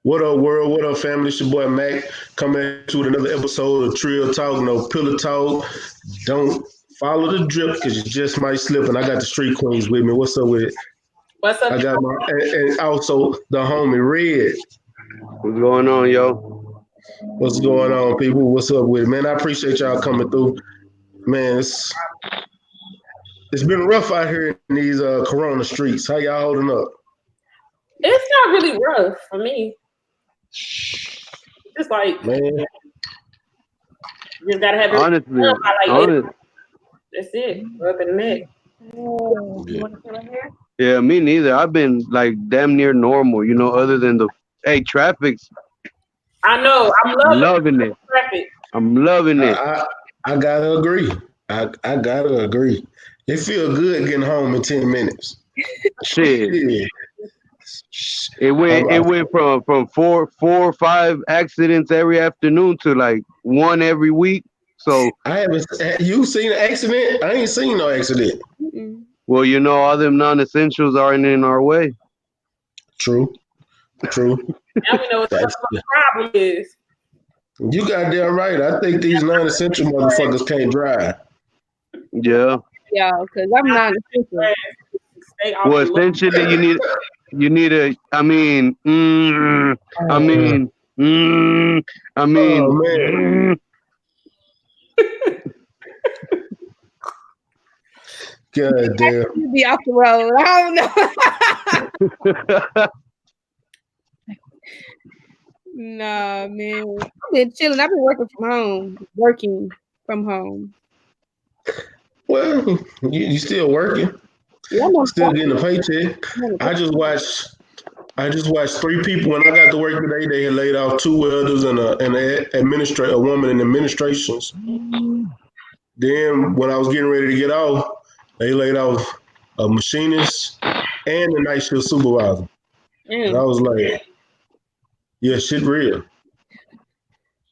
What up, world? What up, family? It's your boy Mac coming at you with another episode of Trill Talk, no pillow talk. Don't follow the drip because you just might slip. And I got the street queens with me. What's up with it? What's up? I got my and also the homie Red. What's going on, yo? What's going on, people? What's up with it, man? I appreciate y'all coming through, man. It's been rough out here in these Corona streets. How y'all holding up? It's not really rough for me. Just like Man, you just gotta have it. Honestly, That's it. Up in the neck. yeah, me neither. I've been like damn near normal, other than the traffic's I know. I'm loving it. traffic. I'm loving it. I gotta agree. I gotta agree. It feel good getting home in 10 minutes. Shit. Yeah. It went from four or five accidents every afternoon to like one every week. So I haven't. You seen an accident? I ain't seen no accident. well, all them non-essentials aren't in our way. True. Now we know what the problem is. You got damn right. I think these non-essential motherfuckers can't drive. Yeah. Yeah, because I'm not essential. Well, essentially, you need a. I mean. Oh, man. God damn. You be off the road. I don't know. Nah, man. I've been chilling. I've been working from home. Well, you still working? Yeah, I'm Still getting a paycheck. I just watched 3 people when I got to work today. They had laid off 2 welders and a woman in administrations. Then when I was getting ready to get off, they laid off a machinist and a night shift supervisor. And I was like, yeah, shit real.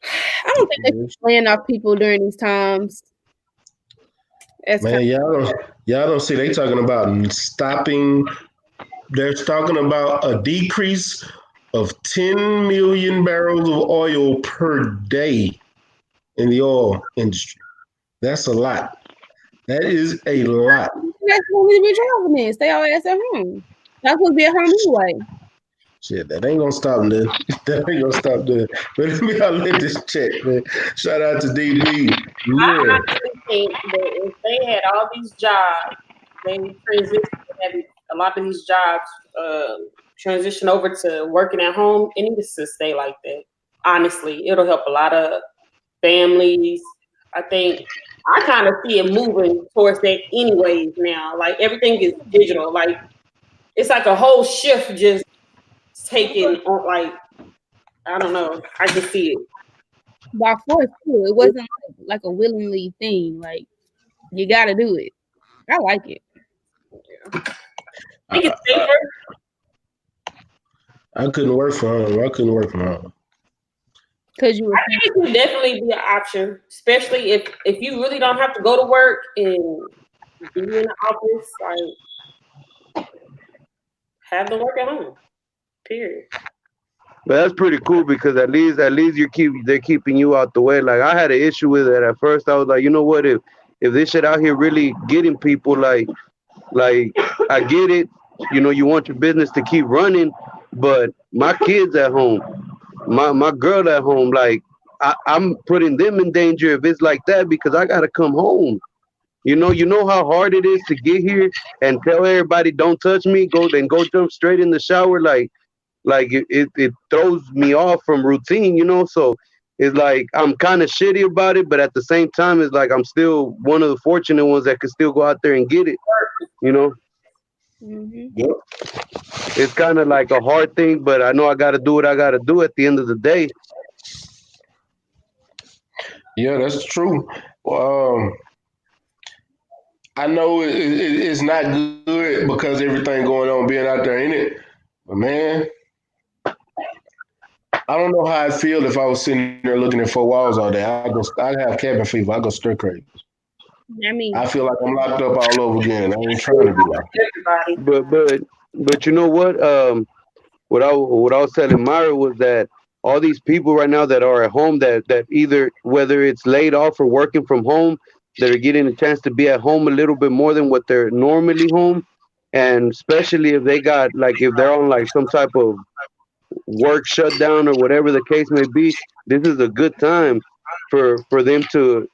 I don't think they should laying off people during these times. Man, y'all don't see they talking about stopping. They're talking about a decrease of 10 million barrels of oil per day in the oil industry. That's a lot. That is a lot. That's what we be traveling in. Stay all ass at home. That's supposed to be at home anyway. Shit, that ain't gonna stop this. That ain't gonna stop this. But let me let this check, man. Shout out to DB. Yeah. I actually think that if they had all these jobs, they transition having a lot of these jobs transition over to working at home. It needs to stay like that. Honestly, it'll help a lot of families. I think I kind of see it moving towards that anyways now. Like everything is digital. Like it's like a whole shift just taking on, like, I don't know. I can see it. By force too. It wasn't like a willingly thing. Like you gotta do it. I like it. Yeah. I think it's safer. I couldn't work from home. Because you were I think it could definitely be an option, especially if you really don't have to go to work and be in the office. Like, have the work at home. Period. But that's pretty cool because at least they're keeping you out the way. Like I had an issue with it at first. I was like, you know what? If this shit out here really getting people, like I get it. You want your business to keep running, but my kids at home, my girl at home, like I'm putting them in danger if it's like that because I gotta come home. You know how hard it is to get here and tell everybody don't touch me, go jump straight in the shower, like it throws me off from routine, so it's like I'm kind of shitty about it, but at the same time it's like I'm still one of the fortunate ones that can still go out there and get it. Yep. It's kind of like a hard thing, but I know I got to do what I got to do at the end of the day. Yeah, that's true. I know it's not good because everything going on being out there in it, but man, I don't know how I'd feel if I was sitting there looking at 4 walls all day. I'd have cabin fever. I go stir crazy. I mean, I feel like I'm locked up all over again. I ain't trying to be locked up. But you know what? what I was telling Myra was that all these people right now that are at home that either whether it's laid off or working from home, that are getting a chance to be at home a little bit more than what they're normally home, and especially if they got like if they're on like some type of work shutdown or whatever the case may be, this is a good time for them to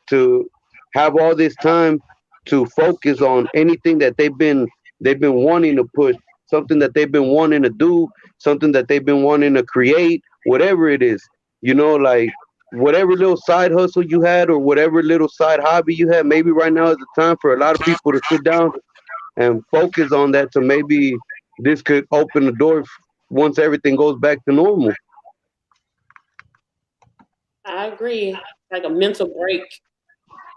have all this time to focus on anything that they've been wanting to push, something that they've been wanting to do, something that they've been wanting to create, whatever it is. Like whatever little side hustle you had or whatever little side hobby you had, maybe right now is the time for a lot of people to sit down and focus on that, to maybe this could open the door once everything goes back to normal. I agree. Like a mental break.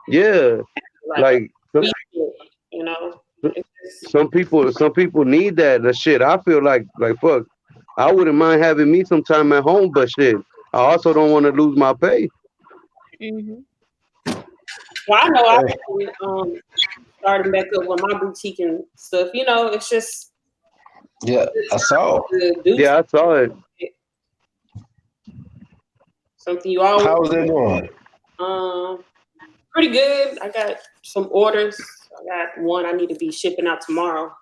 Yeah, like you know. some people need that. The shit, I feel like fuck. I wouldn't mind having me some time at home, but shit, I also don't want to lose my pay. Well, I know I'm starting back up with my boutique and stuff. It's just I saw. Yeah, I saw it. Something you always. How's that going? Pretty good. I got some orders. I got one I need to be shipping out tomorrow.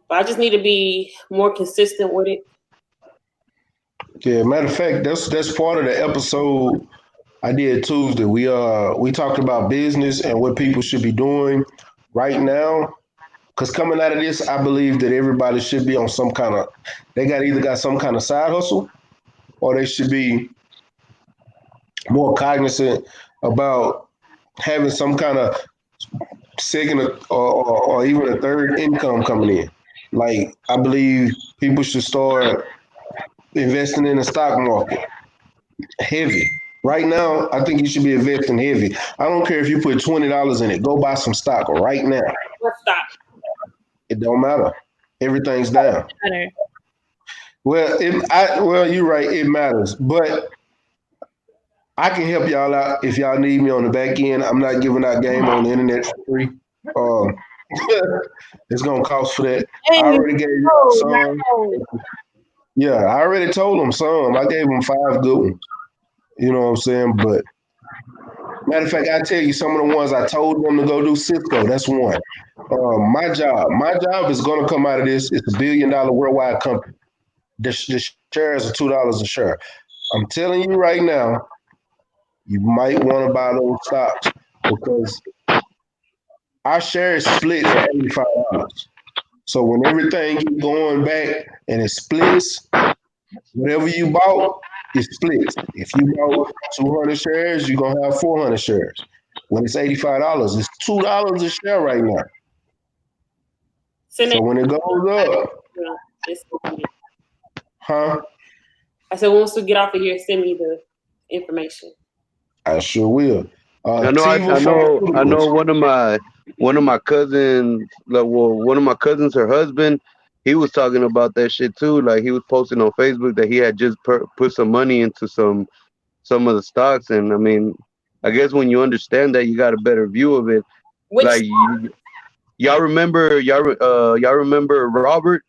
But I just need to be more consistent with it. Yeah, matter of fact, that's part of the episode I did Tuesday. We talked about business and what people should be doing right now. Because coming out of this, I believe that everybody should be on some kind of, they either got some kind of side hustle, or they should be more cognizant about having some kind of second or even a third income coming in. Like, I believe people should start investing in the stock market heavy. Right now, I think you should be investing heavy. I don't care if you put $20 in it. Go buy some stock right now. What stock? It don't matter. Everything's down. Well, you're right. It matters, but I can help y'all out if y'all need me on the back end. I'm not giving out game on the internet for free. It's gonna cost for that. I already gave some. Yeah, I already told them some. I gave them 5 good ones. You know what I'm saying? But matter of fact, I tell you some of the ones I told them to go do. Cisco, that's one. My job is gonna come out of this. It's $1 billion worldwide company. The shares are $2 a share. I'm telling you right now, you might want to buy those stocks because our share is split at $85. So when everything is going back and it splits, whatever you bought, it splits. If you bought 200 shares, you're going to have 400 shares. When it's $85, it's $2 a share right now. So when it goes up, huh? I said, once we get off of here, send me the information. I sure will. I know. One of my cousins, her husband, he was talking about that shit too. Like he was posting on Facebook that he had just put some money into some of the stocks, and I mean, I guess when you understand that, you got a better view of it. Like y'all remember Robert?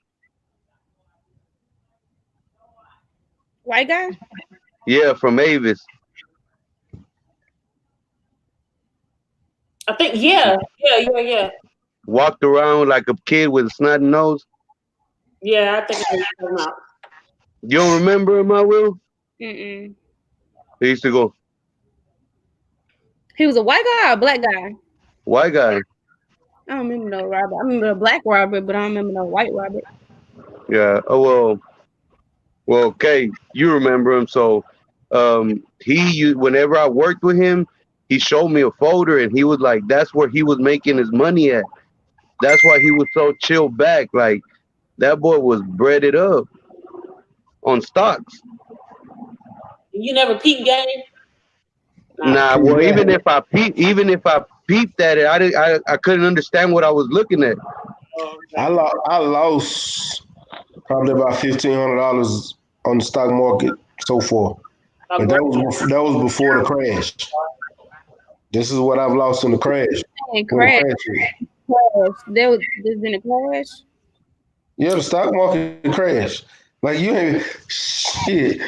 White guy? Yeah, from Avis. I think, yeah. Walked around like a kid with a snotty nose. Yeah, I think I know him out. You don't remember him, I will? Mm-mm. He used to go. He was a white guy or a black guy? White guy. I don't remember no Robert. I remember a black Robert, but I don't remember no white Robert. Yeah. Oh well. Okay, you remember him. So, whenever I worked with him, he showed me a folder, and he was like, "That's where he was making his money at. That's why he was so chill back. Like that boy was breaded up on stocks." You never peep game? Nah. Well, even if I peeped at it, I couldn't understand what I was looking at. I lost probably about $1,500 on the stock market so far, but that was before the crash. This is what I've lost in the crash. Crash. There's been a crash. Yeah, the stock market crashed. Like you ain't shit.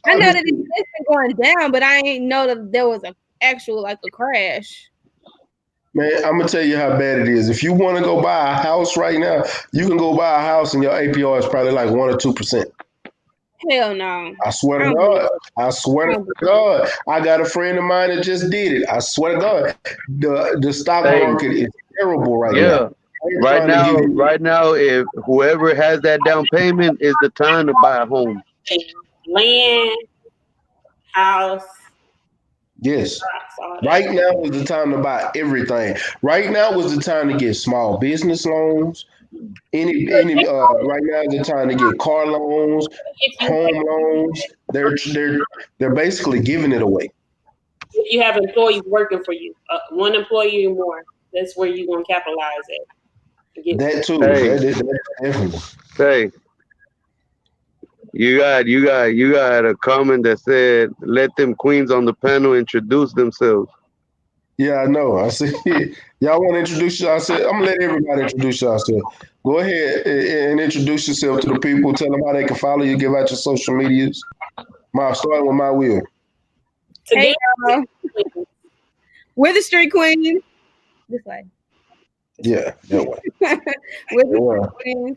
I know that it's been going down, but I ain't know that there was a actual like a crash. Man, I'm gonna tell you how bad it is. If you want to go buy a house right now, you can go buy a house and your APR is probably like 1 or 2%. Hell no. I swear I to don't believe God. I swear to God. I got a friend of mine that just did it. I swear to God. The stock Hey, market is terrible right yeah. now. I ain't trying to give you Right now, if whoever has that down payment is the time to buy a home. Land, house, yes. stocks, all that. Right now is the time to buy everything. Right now is the time to get small business loans. Right now is the time to get car loans, If you home loans. They're basically giving it away. if you have employees working for you, one employee or more, that's where you're gonna capitalize at. Get That too. Hey, That definitely. hey, you got a comment that said, "Let them queens on the panel introduce themselves." Yeah, I know. I see. Y'all want to introduce yourself? I'm gonna let everybody introduce yourself. Go ahead and introduce yourself to the people. Tell them how they can follow you. Give out your social medias. Starting with my will. Hey together. y'all. We're the Street Queens. This way. Yeah, that way. We're the Street Queens.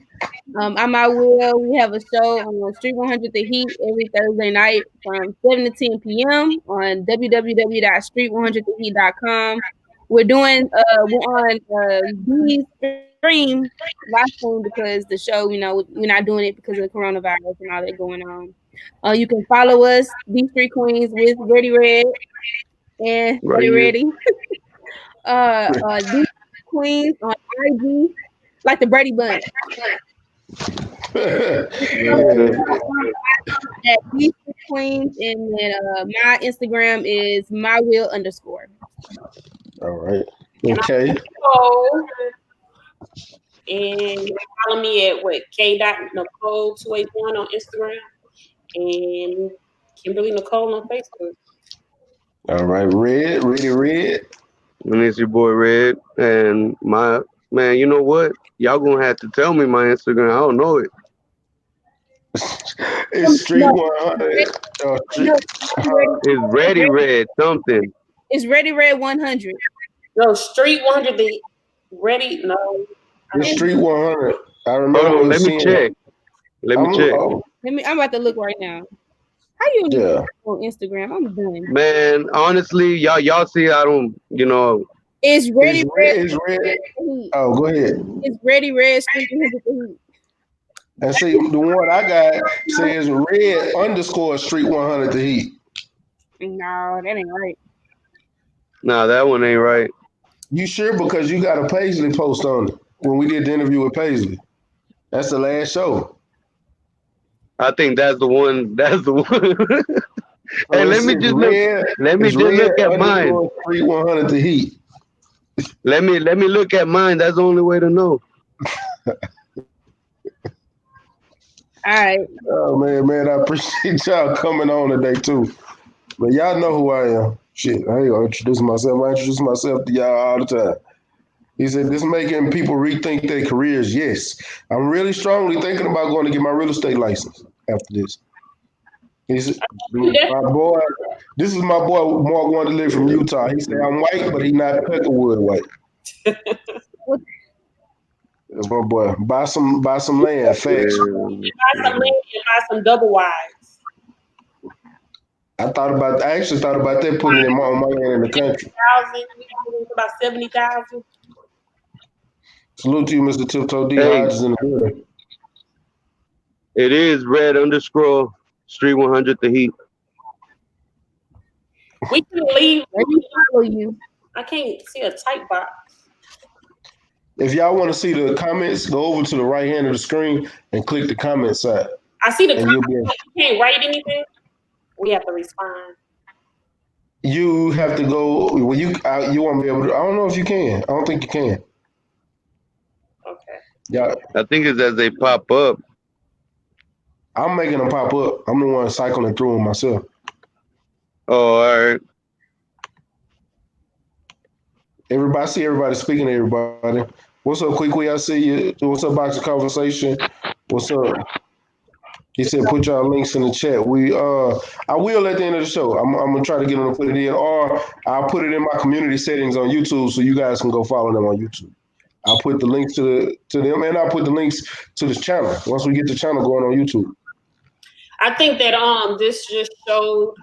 I'm I Will. We have a show on Street 100 The Heat every Thursday night from 7 to 10 p.m. on www.street100theheat.com. We're doing we're on the stream live stream because the show, we're not doing it because of the coronavirus and all that going on. You can follow us, the Street Queens with Ready Red and Right Ready here. Ready. These Queens on IG, like the Brady Bunch. At these Queens, and then my Instagram is mywill_. All right. Okay. And follow me at K.Nicole281 on Instagram and Kimberly Nicole on Facebook. All right. Red. And it's your boy Red. And my man, you know what? Y'all gonna have to tell me my Instagram. I don't know it. It's Street 100. It's Ready Red something. It's Ready Red 100. No, Street 100. The Ready. No. It's Street 100. I Hold remember on, let me check. I'm about to look right now. How you on Instagram? I'm done. Man, honestly, y'all see I don't, It's Ready Red. It's red. Oh, go ahead. It's Ready Red Street 100. And see, the one I got says red_Street 100 The Heat. No, that ain't right. Nah, that one ain't right. You sure? Because you got a Paisley post on it when we did the interview with Paisley. That's the last show. I think that's the one. That's the one. Hey, let me just look at mine. Street 100 The Heat. Let me look at mine. That's the only way to know. All right. Oh man, I appreciate y'all coming on today too. But y'all know who I am. Shit, I ain't gonna introduce myself. I introduce myself to y'all all the time. He said, this making people rethink their careers. Yes. I'm really strongly thinking about going to get my real estate license after this. He said, my boy, this is my boy Mark wanted to live from Utah. He said, I'm white, but he not Peckerwood white. That's my boy. Buy some land, facts. Buy some land and buy some double wides. I actually thought about that, putting it on my land in the country. About 70,000. Salute to you, Mr. Tiptoe D. Hodges in the building. It is red_Street 100 The Heat. We can leave. Let me follow you. I can't see a type box. If y'all want to see the comments, go over to the right hand of the screen and click the comment side. I see the comments. You can't write anything. We have to respond. You have to go. Well, you won't be able to. I don't know if you can. I don't think you can. Okay. Yeah. I think it's as they pop up. I'm making them pop up. I'm the one cycling through them myself. Oh, all right. Everybody speaking to everybody. What's up, Quick? I see you. What's up, Box of Conversation? What's up? He said, put y'all links in the chat. I will at the end of the show. I'm gonna try to get him to put it in, or I'll put it in my community settings on YouTube so you guys can go follow them on YouTube. I'll put the links to them, and I'll put the links to this channel once we get the channel going on YouTube. I think that this just showed,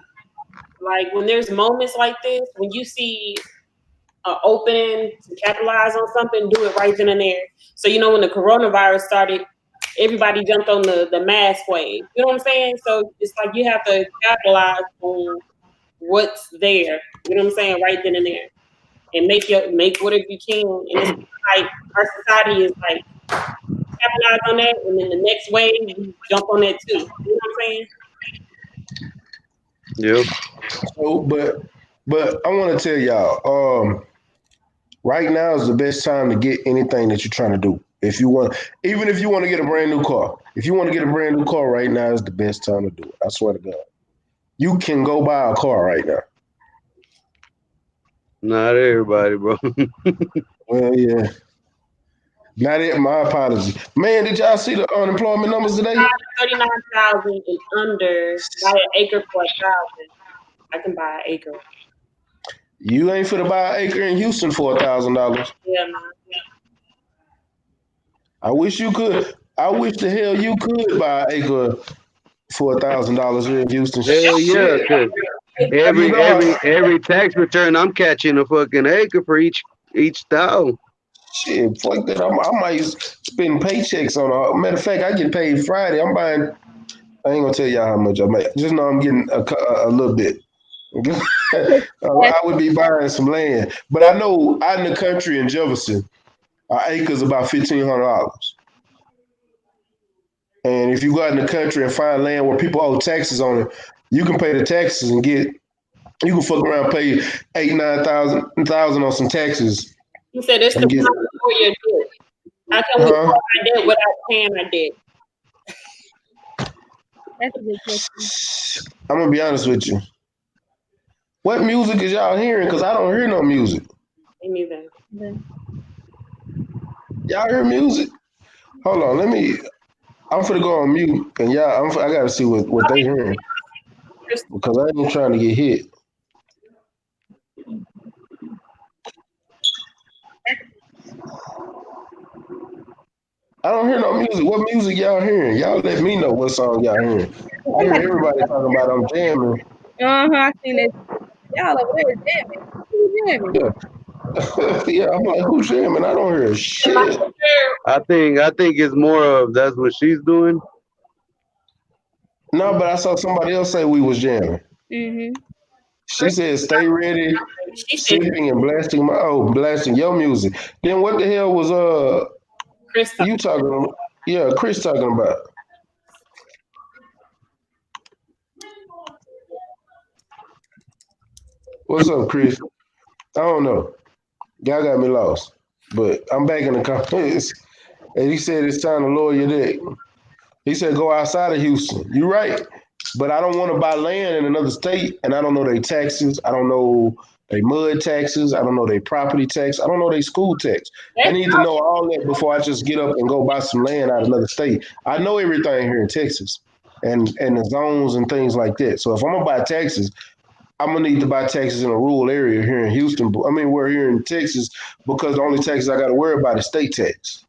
like, when there's moments like this, when you see an opening to capitalize on something, do it right then and there. So, you know, when the coronavirus started, everybody jumped on the mask wave. You know what I'm saying? So it's like you have to capitalize on what's there. You know what I'm saying? Right then and there. And make whatever you can. And it's like our society is like capitalize on that, and then the next wave we jump on that too. You know what I'm saying? Yep. So, but I want to tell y'all, right now is the best time to get anything that you're trying to do. If you want, even if you want to get a brand new car, if you want to get a brand new car right now is the best time to do it. I swear to God, you can go buy a car right now. Not everybody, bro. Well, yeah. Not it. My apologies, man. Did y'all see the unemployment numbers today? 39,000 and under. Buy an acre for 1,000. I can buy an acre. You ain't finna buy an acre in Houston for $1,000. Yeah, man. I wish you could. I wish the hell you could buy an acre for $1,000 here in Houston. Hell yeah, Shit. cause every tax return I'm catching a fucking acre for each thousand. Shit, fuck that. I might spend paychecks on a matter of fact, I get paid Friday. I'm buying. I ain't gonna tell y'all how much I make. Just know I'm getting a little bit. I would be buying some land, but I know out in the country in Jefferson, an acre's about $1,500. And if you go out in the country and find land where people owe taxes on it, you can pay the taxes and you can fuck around and pay $8,000-9,000 on some taxes. You said it's the time for your debt. How can we pay our debt without paying our debt? That's a good question. I'm gonna be honest with you. What music is y'all hearing? Because I don't hear no music. Me neither. Yeah. Y'all hear music? Hold on, I'm finna go on mute, and y'all, I gotta see what they hearing because I ain't trying to get hit. I don't hear no music. What music y'all hearing? Y'all let me know what song y'all hearing. I hear everybody talking about I'm jamming. I seen it. Y'all over there jamming. Who's jamming? Yeah. Yeah, I'm like, who's jamming? I don't hear shit. I think it's more of that's what she's doing. No, but I saw somebody else say we was jamming. Mm-hmm. She said, "Stay ready, sipping and blasting your music." Then what the hell was Chris you talking about? Yeah, Chris talking about. What's up, Chris? I don't know. Y'all got me lost, but I'm back in the comments. And he said it's time to lower your deck. He said go outside of Houston. You're right, but I don't want to buy land in another state, and I don't know their taxes. I don't know their mud taxes. I don't know their property tax. I don't know their school tax. I need to know all that before I just get up and go buy some land out of another state. I know everything here in Texas, and the zones and things like that. So if I'm gonna buy taxes, I'm gonna need to buy taxes in a rural area here in Houston. I mean, we're here in Texas because the only taxes I got to worry about is state tax.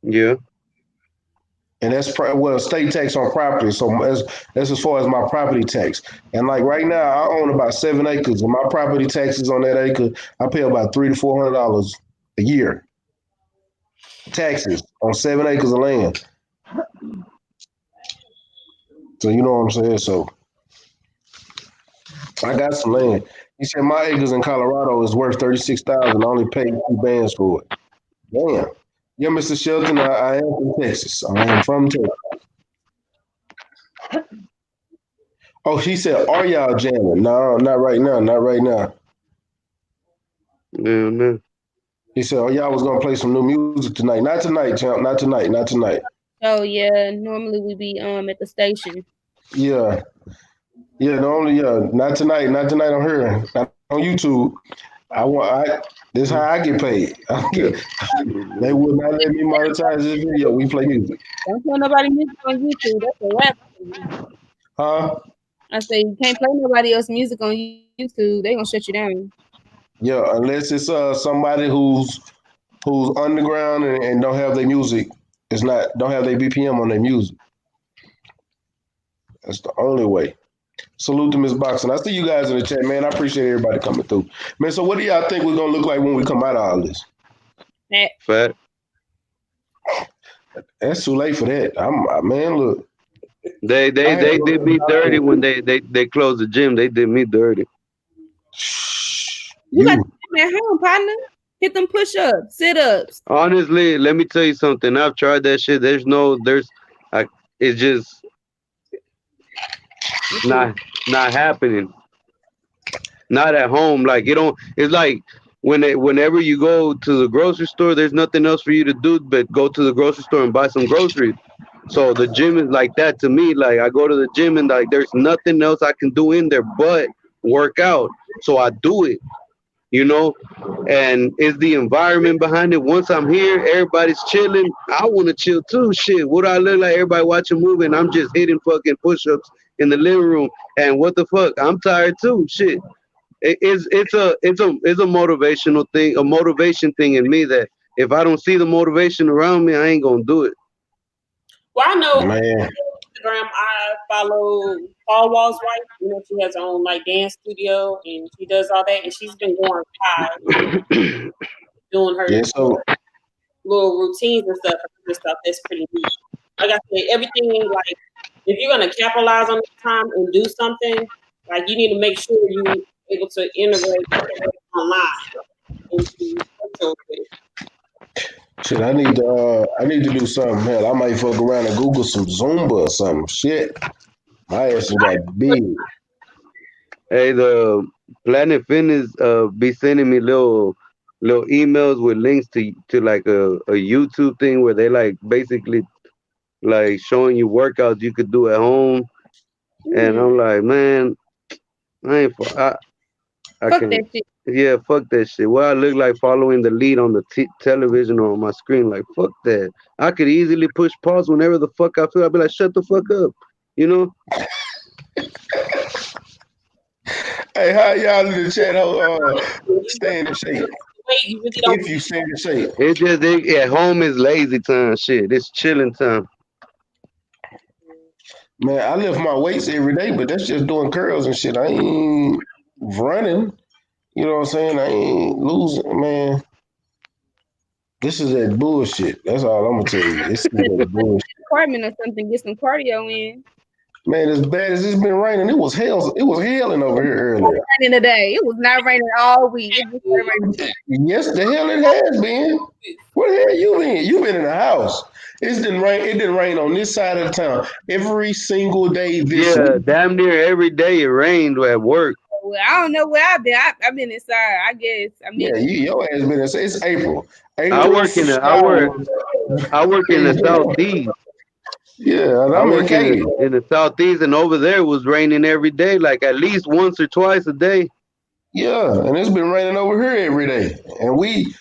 Yeah. And that's state tax on property. So that's as far as my property tax. And like right now, I own about 7 acres, and my property taxes on that acre, I pay about $300 to $400 a year. Taxes on 7 acres of land. So you know what I'm saying. So I got some land. He said my acres in Colorado is worth $36,000. I only paid 2 bands for it. Damn. Yeah, Mr. Shelton, I am from Texas. I am from Texas. Oh, he said, are y'all jamming? No, not right now. Not right now. Yeah, man. He said, oh, y'all was going to play some new music tonight. Not tonight, champ. Not tonight. Not tonight. Oh, yeah. Normally we be at the station. Yeah. Yeah, not tonight. Not tonight on here. Not on YouTube. This is how I get paid. They will not let me monetize this video. We play music. Don't tell nobody music on YouTube. That's a rap. Huh? I say you can't play nobody else's music on YouTube. They gonna shut you down. Yeah, unless it's somebody who's underground and don't have their music. Don't have their BPM on their music. That's the only way. Salute to Miss Boxing. I see you guys in the chat, man. I appreciate everybody coming through. Man, so what do y'all think we're gonna look like when we come out of all this? Fat. That's too late for that. Man, look. They did me dirty when they closed the gym. They did me dirty. You got to at home, partner. Hit them push-ups, sit-ups. Honestly, let me tell you something. I've tried that shit. It's just not happening. Not at home. Like it's like whenever you go to the grocery store, there's nothing else for you to do but go to the grocery store and buy some groceries. So the gym is like that to me. Like I go to the gym and like there's nothing else I can do in there but work out. So I do it. And it's the environment behind it. Once I'm here, everybody's chilling. I want to chill too. Shit, what do I look like? Everybody watching a movie and I'm just hitting fucking push-ups in the living room. And what the fuck? I'm tired too. Shit. It's a motivational thing, a motivation thing in me that if I don't see the motivation around me, I ain't gonna do it. Well, I know Man. Instagram. I follow Paul Wall's wife. She has her own like dance studio and she does all that. And she's been going live, doing her little routines and stuff. That's pretty neat. Like I said, everything like if you're gonna capitalize on this time and do something, like you need to make sure you're able to integrate online into social media. Shit, I need to do something. Hell, I might fuck around and Google some Zumba or something. Shit, my ass got big. Hey, the Planet Fitness be sending me little emails with links to like a YouTube thing where they like basically like showing you workouts you could do at home, and I'm like, man, I can't. That shit. Yeah, fuck that shit. What I look like following the lead on the television or on my screen, like fuck that. I could easily push pause whenever the fuck I feel. I'd be like, shut the fuck up, Hey, how y'all in the chat? Stay in the shape. If you stay in the shape. It's just at home is lazy time. Shit, it's chilling time. Man, I lift my weights every day, but that's just doing curls and shit. I ain't running. You know what I'm saying? I ain't losing, man. This is that bullshit. That's all I'm gonna tell you. This is that bullshit. Apartment or something, get some cardio in. Man, as bad as it's been raining, it was hailing over here earlier. It was raining today. It was not raining all week. It just raining. Yes, the hell it has been. Where the hell you been? You been in the house. It didn't rain on this side of the town every single day this week. Damn near every day it rained at work. Well, I don't know where I've been. I've been inside, I guess. Your ass been inside. It's April. I work in the Southeast. Yeah, I work in the Southeast, and over there it was raining every day, like at least once or twice a day. Yeah, and it's been raining over here every day, and we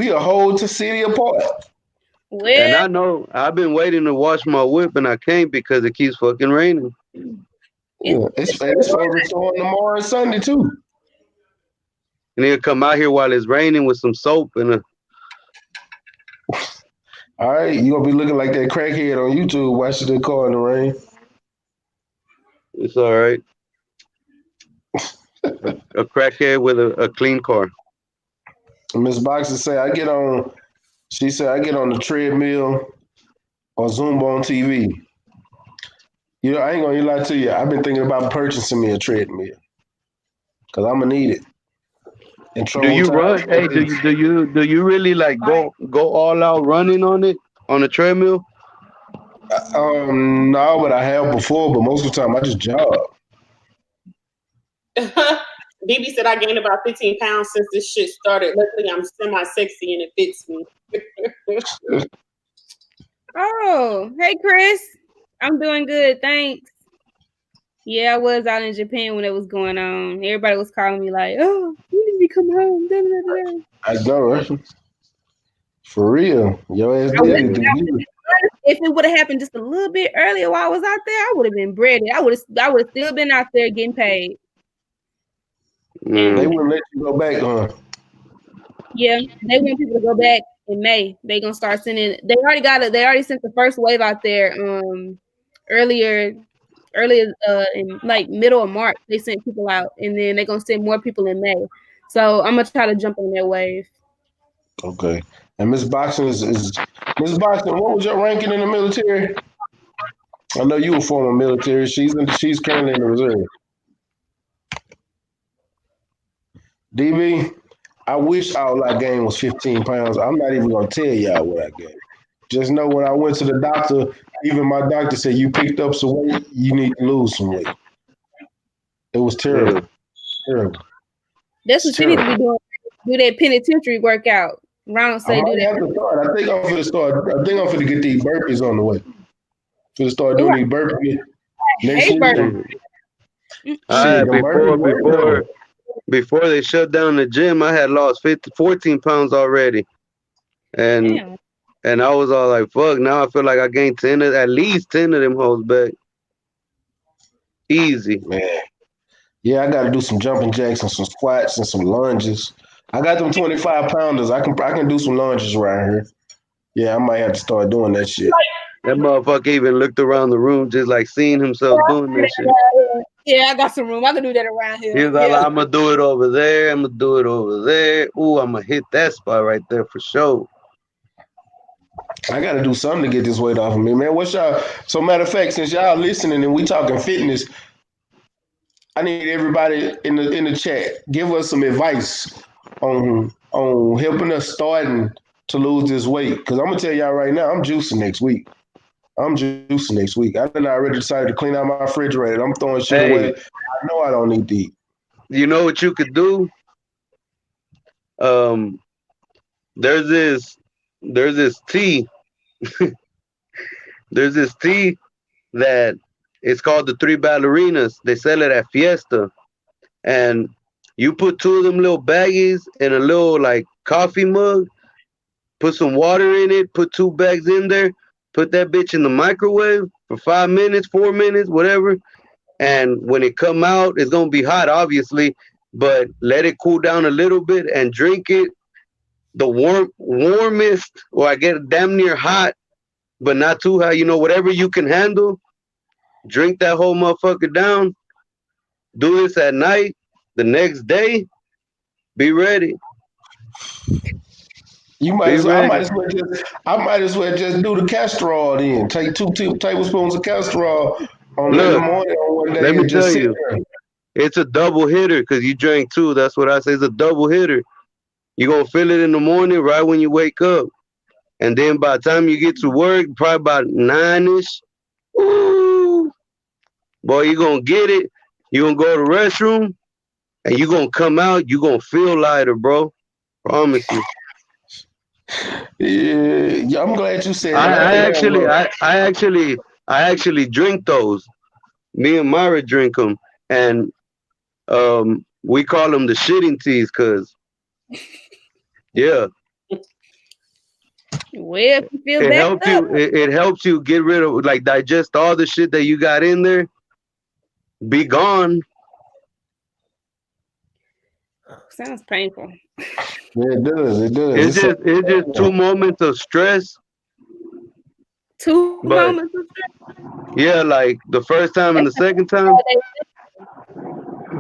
a whole city apart. Well, and I know I've been waiting to wash my whip, and I can't because it keeps fucking raining. Yeah, it's supposed to storm tomorrow and Sunday too. And he'll come out here while it's raining with some soap and All right, you gonna be looking like that crackhead on YouTube watching the car in the rain. It's all right. A crackhead with a clean car. Miss Boxer say I get on the treadmill or Zumba on TV. I ain't gonna lie to you. I've been thinking about purchasing me a treadmill because I'm gonna need it. Do you run? Hey, do you really like go all out running on it on a treadmill? No, but I have before. But most of the time, I just jog. BB said I gained about 15 pounds since this shit started. Luckily, I'm semi-sexy and it fits me. Oh, hey Chris. I'm doing good, thanks. Yeah, I was out in Japan when it was going on. Everybody was calling me like, "Oh, you need to be come home. Da, da, da, da. I know, right? For real. Your ass I did would've- it. If it would have happened just a little bit earlier while I was out there, I would have been breaded. I would have still been out there getting paid. They wouldn't let you go back, huh? Yeah, they want people to go back in May. They gonna start sending. They already sent the first wave out there. Earlier, in like middle of March, they sent people out, and then they're gonna send more people in May. So I'm gonna try to jump on that wave. Okay. And Miss Boxing is Miss Boxing. What was your ranking in the military? I know you were former military. She's currently in the reserve. DB, I wish all I gained was 15 pounds. I'm not even gonna tell y'all what I gained. Just know when I went to the doctor, even my doctor said you picked up some weight. You need to lose some weight. It was terrible. Terrible. That's what she need to be doing. Do that penitentiary workout. Ronald I say do might that. have to start. I think I'm gonna start. I think I'm gonna get these burpees on the way. Gonna start doing these burpees next Hey, week. burpees. Before they shut down the gym, I had lost 14 pounds already, and I was all like, "Fuck!" Now I feel like I gained at least 10 of them hoes back. Easy, man. Yeah, I got to do some jumping jacks and some squats and some lunges. I got them 25 pounders. I can do some lunges around here. Yeah, I might have to start doing that shit. That motherfucker even looked around the room just like seeing himself doing that shit. Yeah, I got some room. I can do that around here. He was like, I'm gonna do it over there. I'm gonna do it over there. Ooh, I'm gonna hit that spot right there for sure. I got to do something to get this weight off of me, man. What's y'all? So, matter of fact, since y'all listening and we talking fitness, I need everybody in the chat give us some advice on helping us starting to lose this weight. Because I'm gonna tell y'all right now, I'm juicing next week. I done already decided to clean out my refrigerator. I'm throwing shit away. I know I don't need to eat. You know what you could do? There's this tea. There's this tea that it's called the Three Ballerinas. They sell it at Fiesta. And you put 2 of them little baggies in a little like coffee mug, put some water in it, put 2 bags in there, put that bitch in the microwave for 5 minutes, 4 minutes, whatever. And when it come out, it's gonna be hot, obviously, but let it cool down a little bit and drink it. The warmest, or I get damn near hot, but not too hot. You know, whatever you can handle. Drink that whole motherfucker down. Do this at night. The next day, be ready. I might as well just do the castor oil then. Take 2 tablespoons of castor oil in the morning on one day. Let me and just tell you, it's a double hitter because you drank 2. That's what I say. It's a double hitter. You're going to feel it in the morning right when you wake up. And then by the time you get to work, probably about 9-ish, ooh, boy, you're going to get it. You're going to go to the restroom, and you're going to come out. You're going to feel lighter, bro. Promise you. Yeah, I'm glad you said that. I actually drink those. Me and Myra drink them, and we call them the shitting teas, cause yeah. Well, if you feel it helps you get rid of, like, digest all the shit that you got in there. Be gone. Sounds painful. Yeah, it does. It's just 2 moments of stress. 2 moments of stress? Yeah, like the first time and the second time.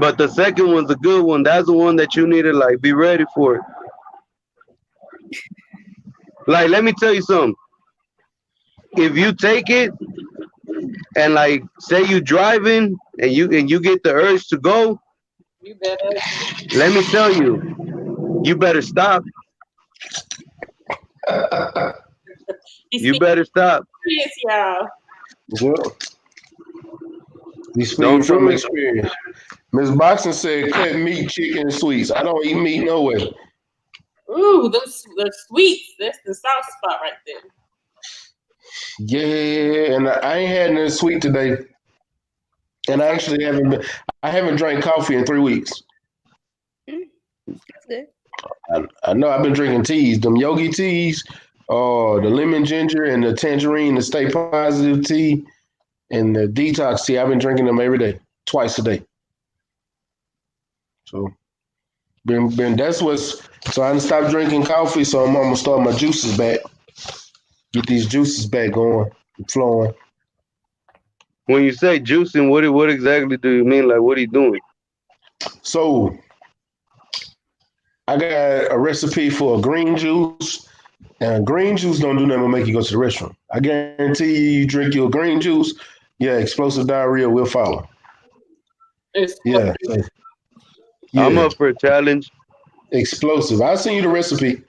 But the second one's a good one. That's the one that you need to, like, be ready for it. Like, let me tell you something. If you take it and, like, say you driving and you get the urge to go, you better. Let me tell you, you better stop. You better stop. Yes, y'all. You speaking from experience. Miss Boxing said, cut meat, chicken, and sweets. I don't eat meat no way. Ooh, the sweets. That's the soft spot right there. Yeah, and I ain't had nothing sweet today. And I actually haven't drank coffee in 3 weeks. That's good. I know I've been drinking teas, them yogi teas, the lemon ginger and the tangerine, the Stay Positive tea, and the detox tea. I've been drinking them every day, twice a day. So been that's what's so I done stopped drinking coffee, so I'm gonna start my juices back. Get these juices back going, flowing. When you say juicing, what exactly do you mean? Like, what are you doing? So I got a recipe for a green juice, and green juice don't do nothing but make you go to the restroom. I guarantee you drink your green juice, yeah, explosive diarrhea will follow. It's Yeah, I'm yeah, up for a challenge. explosive. I'll send you the recipe.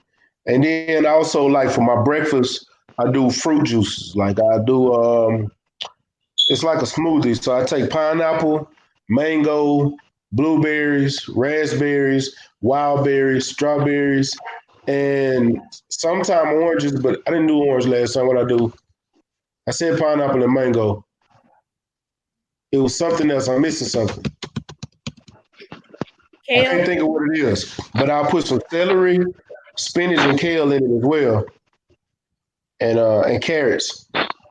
And then also like for my breakfast, I do fruit juices. Like I do it's like a smoothie. So I take pineapple, mango, blueberries, raspberries, wild berries, strawberries, and sometimes oranges, but I didn't do orange last time. What I do, I said pineapple and mango. It was something else. I'm missing something. I Kale. can't think of what it is, but I'll put some celery, spinach, and kale in it as well, and carrots.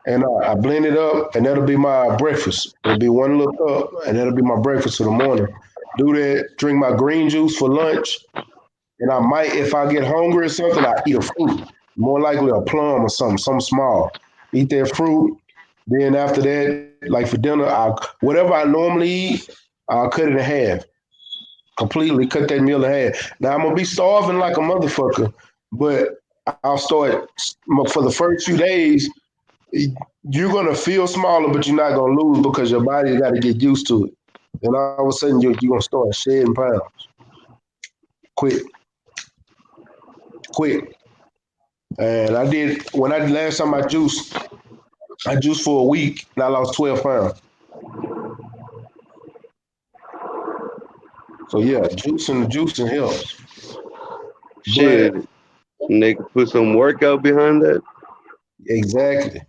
And I blend it up, and that'll be my breakfast. It'll be one little cup, and that'll be my breakfast in the morning. Do that. Drink my green juice for lunch, and I might, if I get hungry or something, I eat a fruit. More likely a plum or something small. Eat that fruit. Then after that, like for dinner, I whatever I normally eat, I'll cut it in half. Completely cut that meal in half. Now I'm gonna be starving like a motherfucker, but I'll start for the first few days. You're gonna feel smaller, but you're not gonna lose because your body got to get used to it. And all of a sudden, you're gonna start shedding pounds. Quick, quick. And I did when I last time I juiced for a week and I lost 12 pounds. So yeah, juicing helps. Shit, But and they could put some workout behind that. exactly.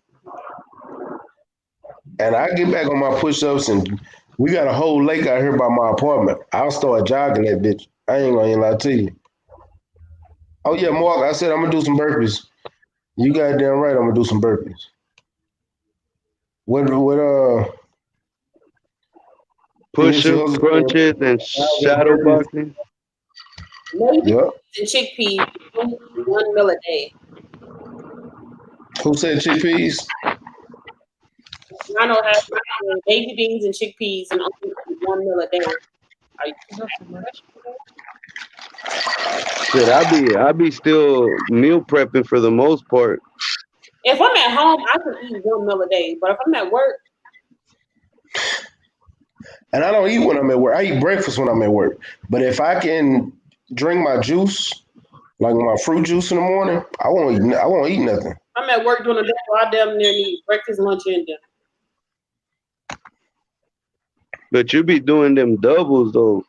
And I get back on my push-ups, and we got a whole lake out here by my apartment. I'll start jogging that bitch. I ain't gonna lie to you. Oh yeah, Mark, I said I'm gonna do some burpees. You goddamn right, I'm gonna do some burpees. What Push Nipsey ups, Hussle crunches, and said, shadow burpees. boxing. maybe Yep. and chickpeas, only 1 meal a day. Who said chickpeas? I know have baby beans and chickpeas and only 1 meal a day. Are you Shit, I be still meal prepping for the most part. If I'm at home, I can eat 1 meal a day. But if I'm at work, And I don't eat when I'm at work. I eat breakfast when I'm at work. But if I can drink my juice, like my fruit juice in the morning, I won't eat. I won't eat nothing. I'm at work doing a day, so I damn near need breakfast, lunch, and dinner. But you be doing them doubles though.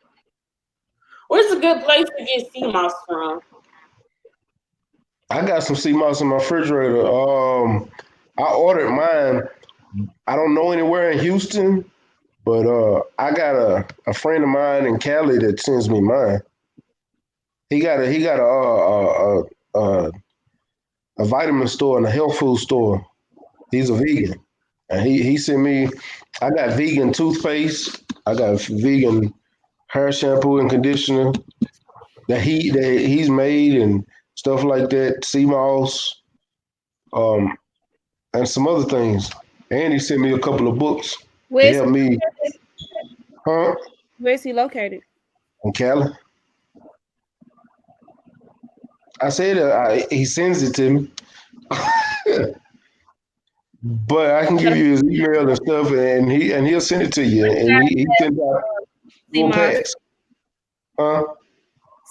Where's a good place to get sea moss from? I got some sea moss in my refrigerator. I ordered mine. I don't know anywhere in Houston, but I got a friend of mine in Cali that sends me mine. He got a vitamin store and a health food store. He's a vegan, and he sent me. I got vegan toothpaste. I got vegan hair shampoo and conditioner that he's made and stuff like that. Sea moss, um, and some other things. And he sent me a couple of books to Where's help me. Huh? where's he located? In Cali. I said he sends it to me, but I can give you his email and stuff, and he'll send it to you. And he sends out Sea little moss. packs. Huh?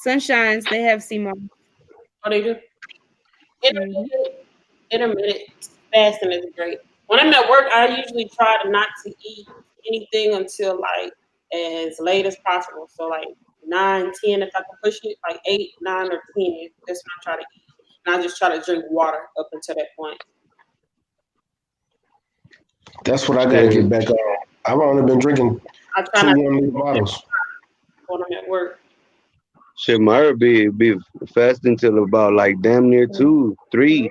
Sunshines, they have sea moss. What they do? Mhm. Intermittent fasting is great. When I'm at work, I usually try to not to eat anything until like as late as possible. So like 9, 10 if I can push it, like 8, 9, or 10. That's when I try to eat. And I just try to drink water up until that point. That's what I got to Shit, get back on. I've only been drinking I try two not to 1 liter bottles. when I'm at work. Shit, my be fasting till about like damn near 2, 3.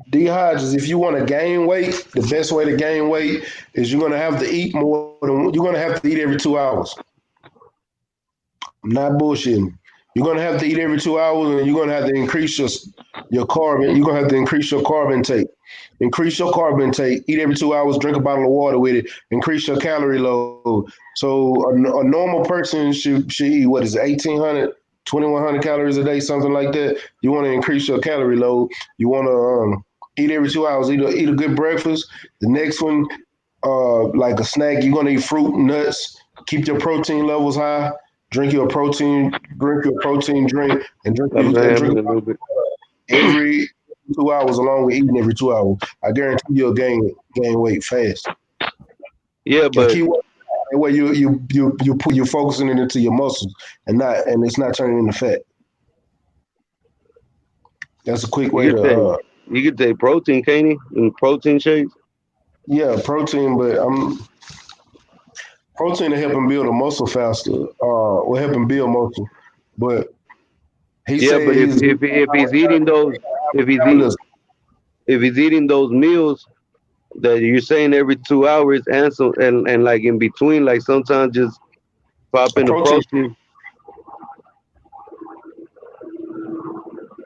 D Hodges, if you want to gain weight, the best way to gain weight is you're gonna have to eat more than you're gonna have to eat every 2 hours. I'm not bullshitting. You're gonna have to eat every 2 hours, and you're gonna have to increase your carb. You're gonna have to increase your carb intake. Increase your carb intake. Eat every 2 hours. Drink a bottle of water with it. Increase your calorie load. So a normal person should eat what is it, 1,800, 2,100 calories a day, something like that. You want to increase your calorie load. You want to eat every 2 hours. Eat a good breakfast. The next one, like a snack, you're gonna eat fruit, nuts. Keep your protein levels high. Drink your protein drink, and drink I'm and having drink a little bit. every 2 hours, along with eating every 2 hours. I guarantee you'll gain weight fast. Yeah, And but keep where you're focusing it into your muscles and it's not turning into fat. That's a quick way you could to take you could take protein, can't you? And protein shakes. yeah, protein, but protein to help him build a muscle faster. Will help him build muscle. But he Yeah, said but if he's if he's eating those if he's eat, if he's eating those meals that you're saying every 2 hours and so and like in between, like sometimes just pop a in a protein. protein.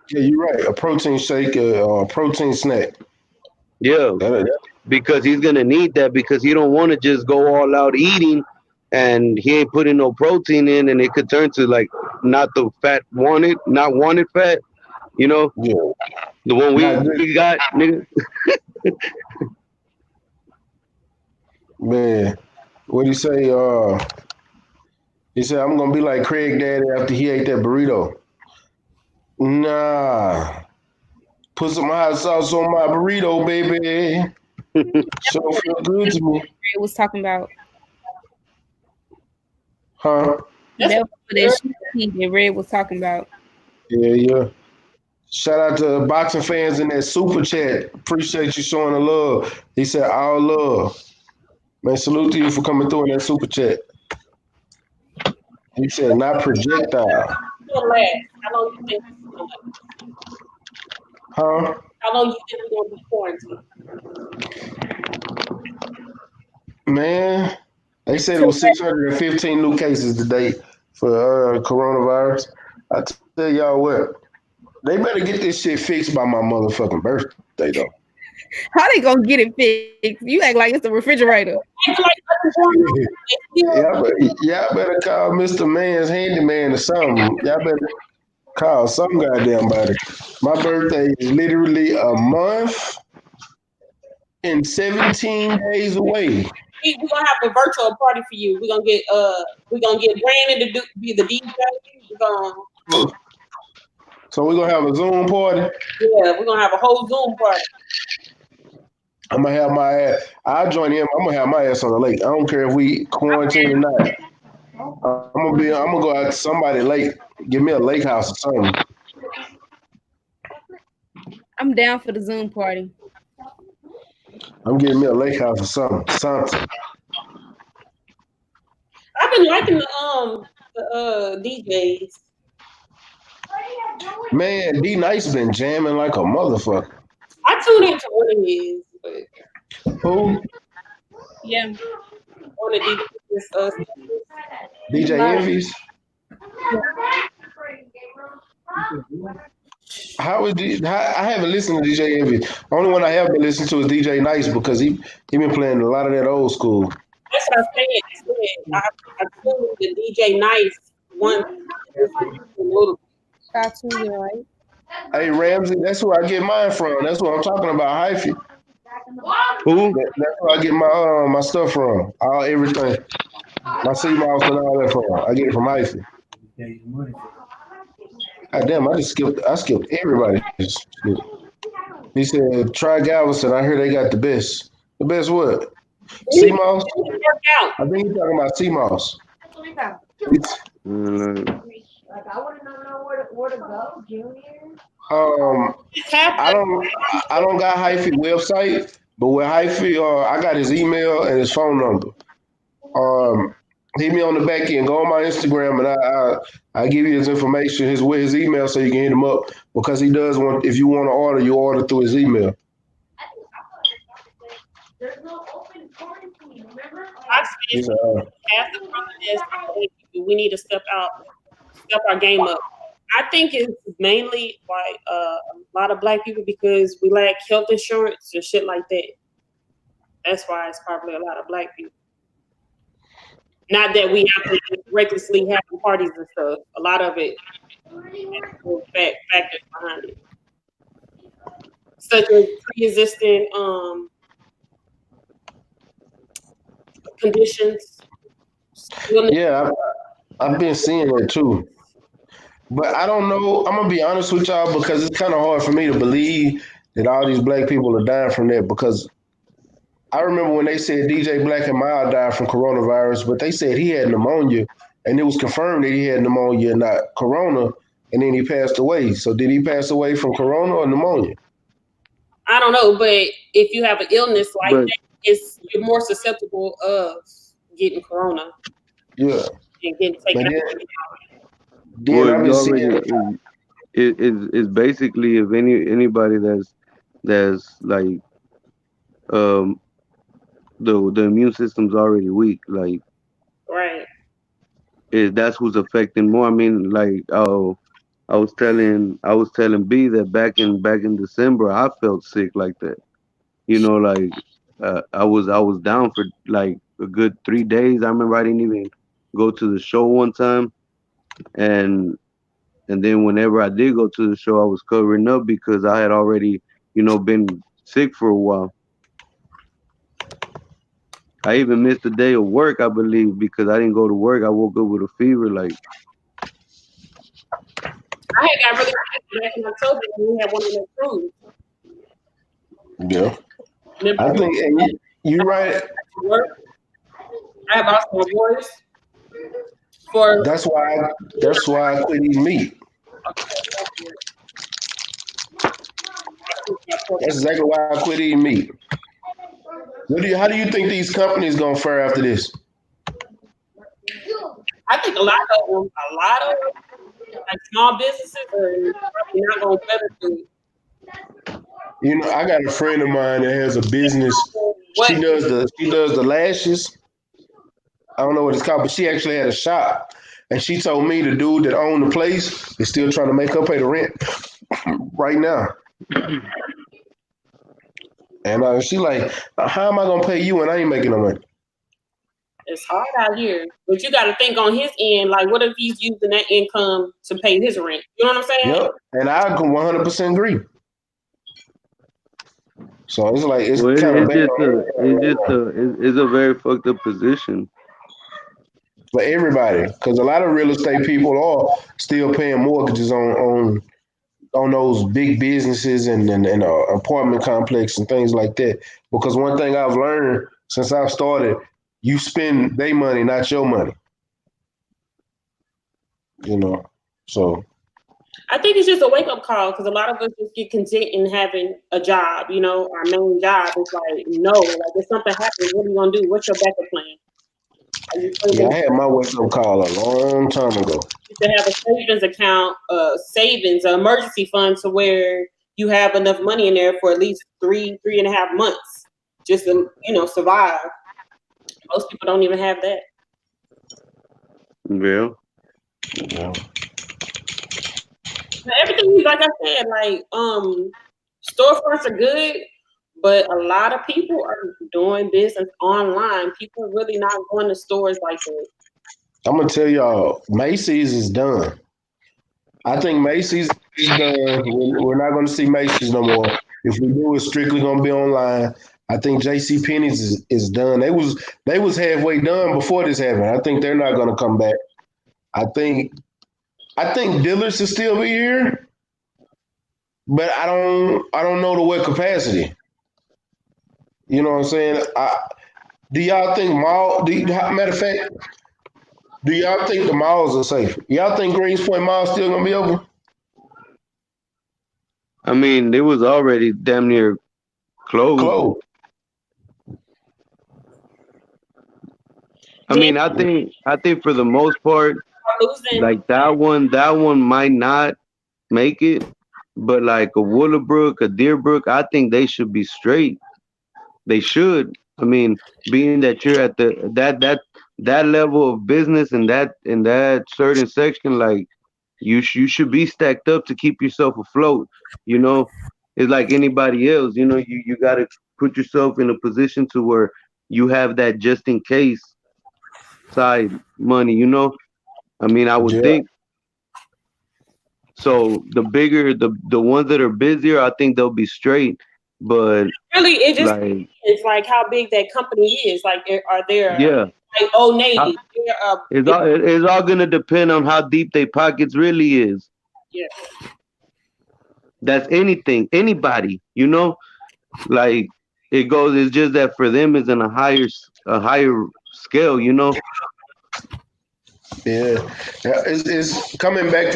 Yeah, you're right. A protein shake, or a protein snack. Yeah, That, because he's gonna need that because he don't want to just go all out eating and he ain't putting no protein in and it could turn to like not the fat wanted, not wanted fat, you know, yeah, the one not we good, got, nigga. man. What he say? He said I'm gonna be like Craig Daddy after he ate that burrito. Nah, put some hot sauce on my burrito, baby. Sure feel good to me, Red was talking about. huh? That's That was that shit that Red was talking about. Yeah, yeah. Shout out to boxing fans in that super chat. Appreciate you showing the love. He said all love. Man, salute to you for coming through in that super chat. He said not projectile. gonna last. How long you think this is gonna last? Huh? How long you think we're gonna be quarantined? Man, they said it was 615 new cases today for coronavirus. I tell y'all what, they better get this shit fixed by my motherfucking birthday, though. How they gonna get it fixed? You act like it's a refrigerator. It's like nothing's going on. They Y'all better call Mr. Man's handyman or something. Y'all better call some goddamn body. My birthday is literally a month and 17 days away. we're gonna have a virtual party for you. We're gonna get Brandon to be the DJ. We're gonna So we're gonna have a Zoom party. we're gonna have a whole Zoom party. I'm gonna have my ass. I'll join him. I'm gonna have my ass on the lake. I don't care if we quarantine or not. I'm gonna go out to somebody lake. Give me a lake house or something. I'm down for the Zoom party. I'm getting me a lake house or something. Something. I've been liking the DJs. Man, D Nice been jamming like a motherfucker. I tune into one of his, but Who? Yeah. one of these DJ Envies. How is I haven't listened to DJ Envy. Only one I have been listening to is DJ Nice because he been playing a lot of that old school. That's what I said. I tuned the DJ Nice once. Got to, right? Hey Ramsey, that's where I get mine from. That's what I'm talking about. Hyphy. Who? That's where I get my stuff from. Everything. My sea mouse and all that from. I get it from Hyphy. God damn, I skipped everybody's shit. He said, try Galveston. I hear they got the best. The best what? Sea mouse? I think he's talking about sea mouse. Like I want to know where to go, Junior. I don't got Hyphy website, but with Hyphy, I got his email and his phone number. hit me on the back end. Go on my Instagram, and I give you his information, his email, so you can hit him up because he does want. If you want to order, you order through his email. There's no open quarantine, remember? I say half the problem is we need to step our game up. I think it's mainly like a lot of black people because we lack health insurance and shit like that. That's why it's probably a lot of black people. Not that we have to recklessly having parties and stuff. A lot of it factors behind it, such as pre-existing conditions. Yeah, I've been seeing that too. But I don't know. I'm gonna be honest with y'all because it's kind of hard for me to believe that all these black people are dying from that. Because I remember when they said DJ Black and Mild died from coronavirus, but they said he had pneumonia, and it was confirmed that he had pneumonia, not corona, and then he passed away. So did he pass away from corona or pneumonia? I don't know, but if you have an illness like that, you're more susceptible of getting corona. Yeah. And getting taken out. Well, if you already, it's basically if anybody that's like the immune system's already weak, like right. That's who's affecting more. I mean, like I was telling B that back in December I felt sick like that. You know, like I was down for like a good 3 days. I remember I didn't even go to the show one time, and then whenever I did go to the show, I was covering up because I had already, been sick for a while. I even missed a day of work, I believe, because I didn't go to work. I woke up with a fever. Like I had got really sick back in October when we had one of the cruise. Yeah. I think you're right. I have lost my voice. That's why I quit eating meat. That's exactly why I quit eating meat. How do you think these companies gonna fare after this? I think a lot of them, like small businesses are probably not gonna better do it. I got a friend of mine that has a business. She does the lashes. I don't know what it's called, but she actually had a shop. And she told me the dude that owned the place is still trying to make her pay the rent right now. And she like, how am I gonna pay you when I ain't making no money? It's hard out here, but you got to think on his end. Like, what if he's using that income to pay his rent? You know what I'm saying? Yep, and I can 100% agree. So it's like it's kind of bad. It's a very fucked up position for everybody because a lot of real estate people are still paying mortgages on those big businesses and apartment complex and things like that. Because one thing I've learned since I've started, you spend their money, not your money. So I think it's just a wake up call because a lot of us just get content in having a job. Our main job is like, no, like if something happens, what are you gonna do? What's your backup plan? Yeah, I had my wake up call a long time ago. You should have a savings account, an emergency fund to where you have enough money in there for at least 3.5 months just to, survive. Most people don't even have that. Yeah. Everything, like I said, like storefronts are good, but a lot of people are doing business online. People are really not going to stores like that. I'm gonna tell y'all, Macy's is done. I think Macy's is done. We're not gonna see Macy's no more. If we do, it's strictly gonna be online. I think JCPenney's is done. They was halfway done before this happened. I think they're not gonna come back. I think Dillard's will still be here, but I don't know to what capacity. You know what I'm saying? Do y'all think matter of fact, do y'all think the malls are safe? Y'all think Greenspoint Mall still gonna be open? I mean, they was already damn near closed. I mean, I think for the most part, losing. like that one might not make it, but like a Willowbrook, a Deerbrook, I think they should be straight. They should. I mean, being that you're at that level of business and that certain section, like you should be stacked up to keep yourself afloat. You know, it's like anybody else. You know, you got to put yourself in a position to where you have that just in case side money. You know, I mean, I would Yeah, think so. The bigger the ones that are busier, I think they'll be straight. But Really, it just like, it's like how big that company is. Like, are there yeah, like Old how, Navy? They're it's all gonna depend on how deep their pockets really is. yeah. That's anything, anybody, you know. Like it goes. It's just that for them is in a higher scale, you know. yeah. It's coming back.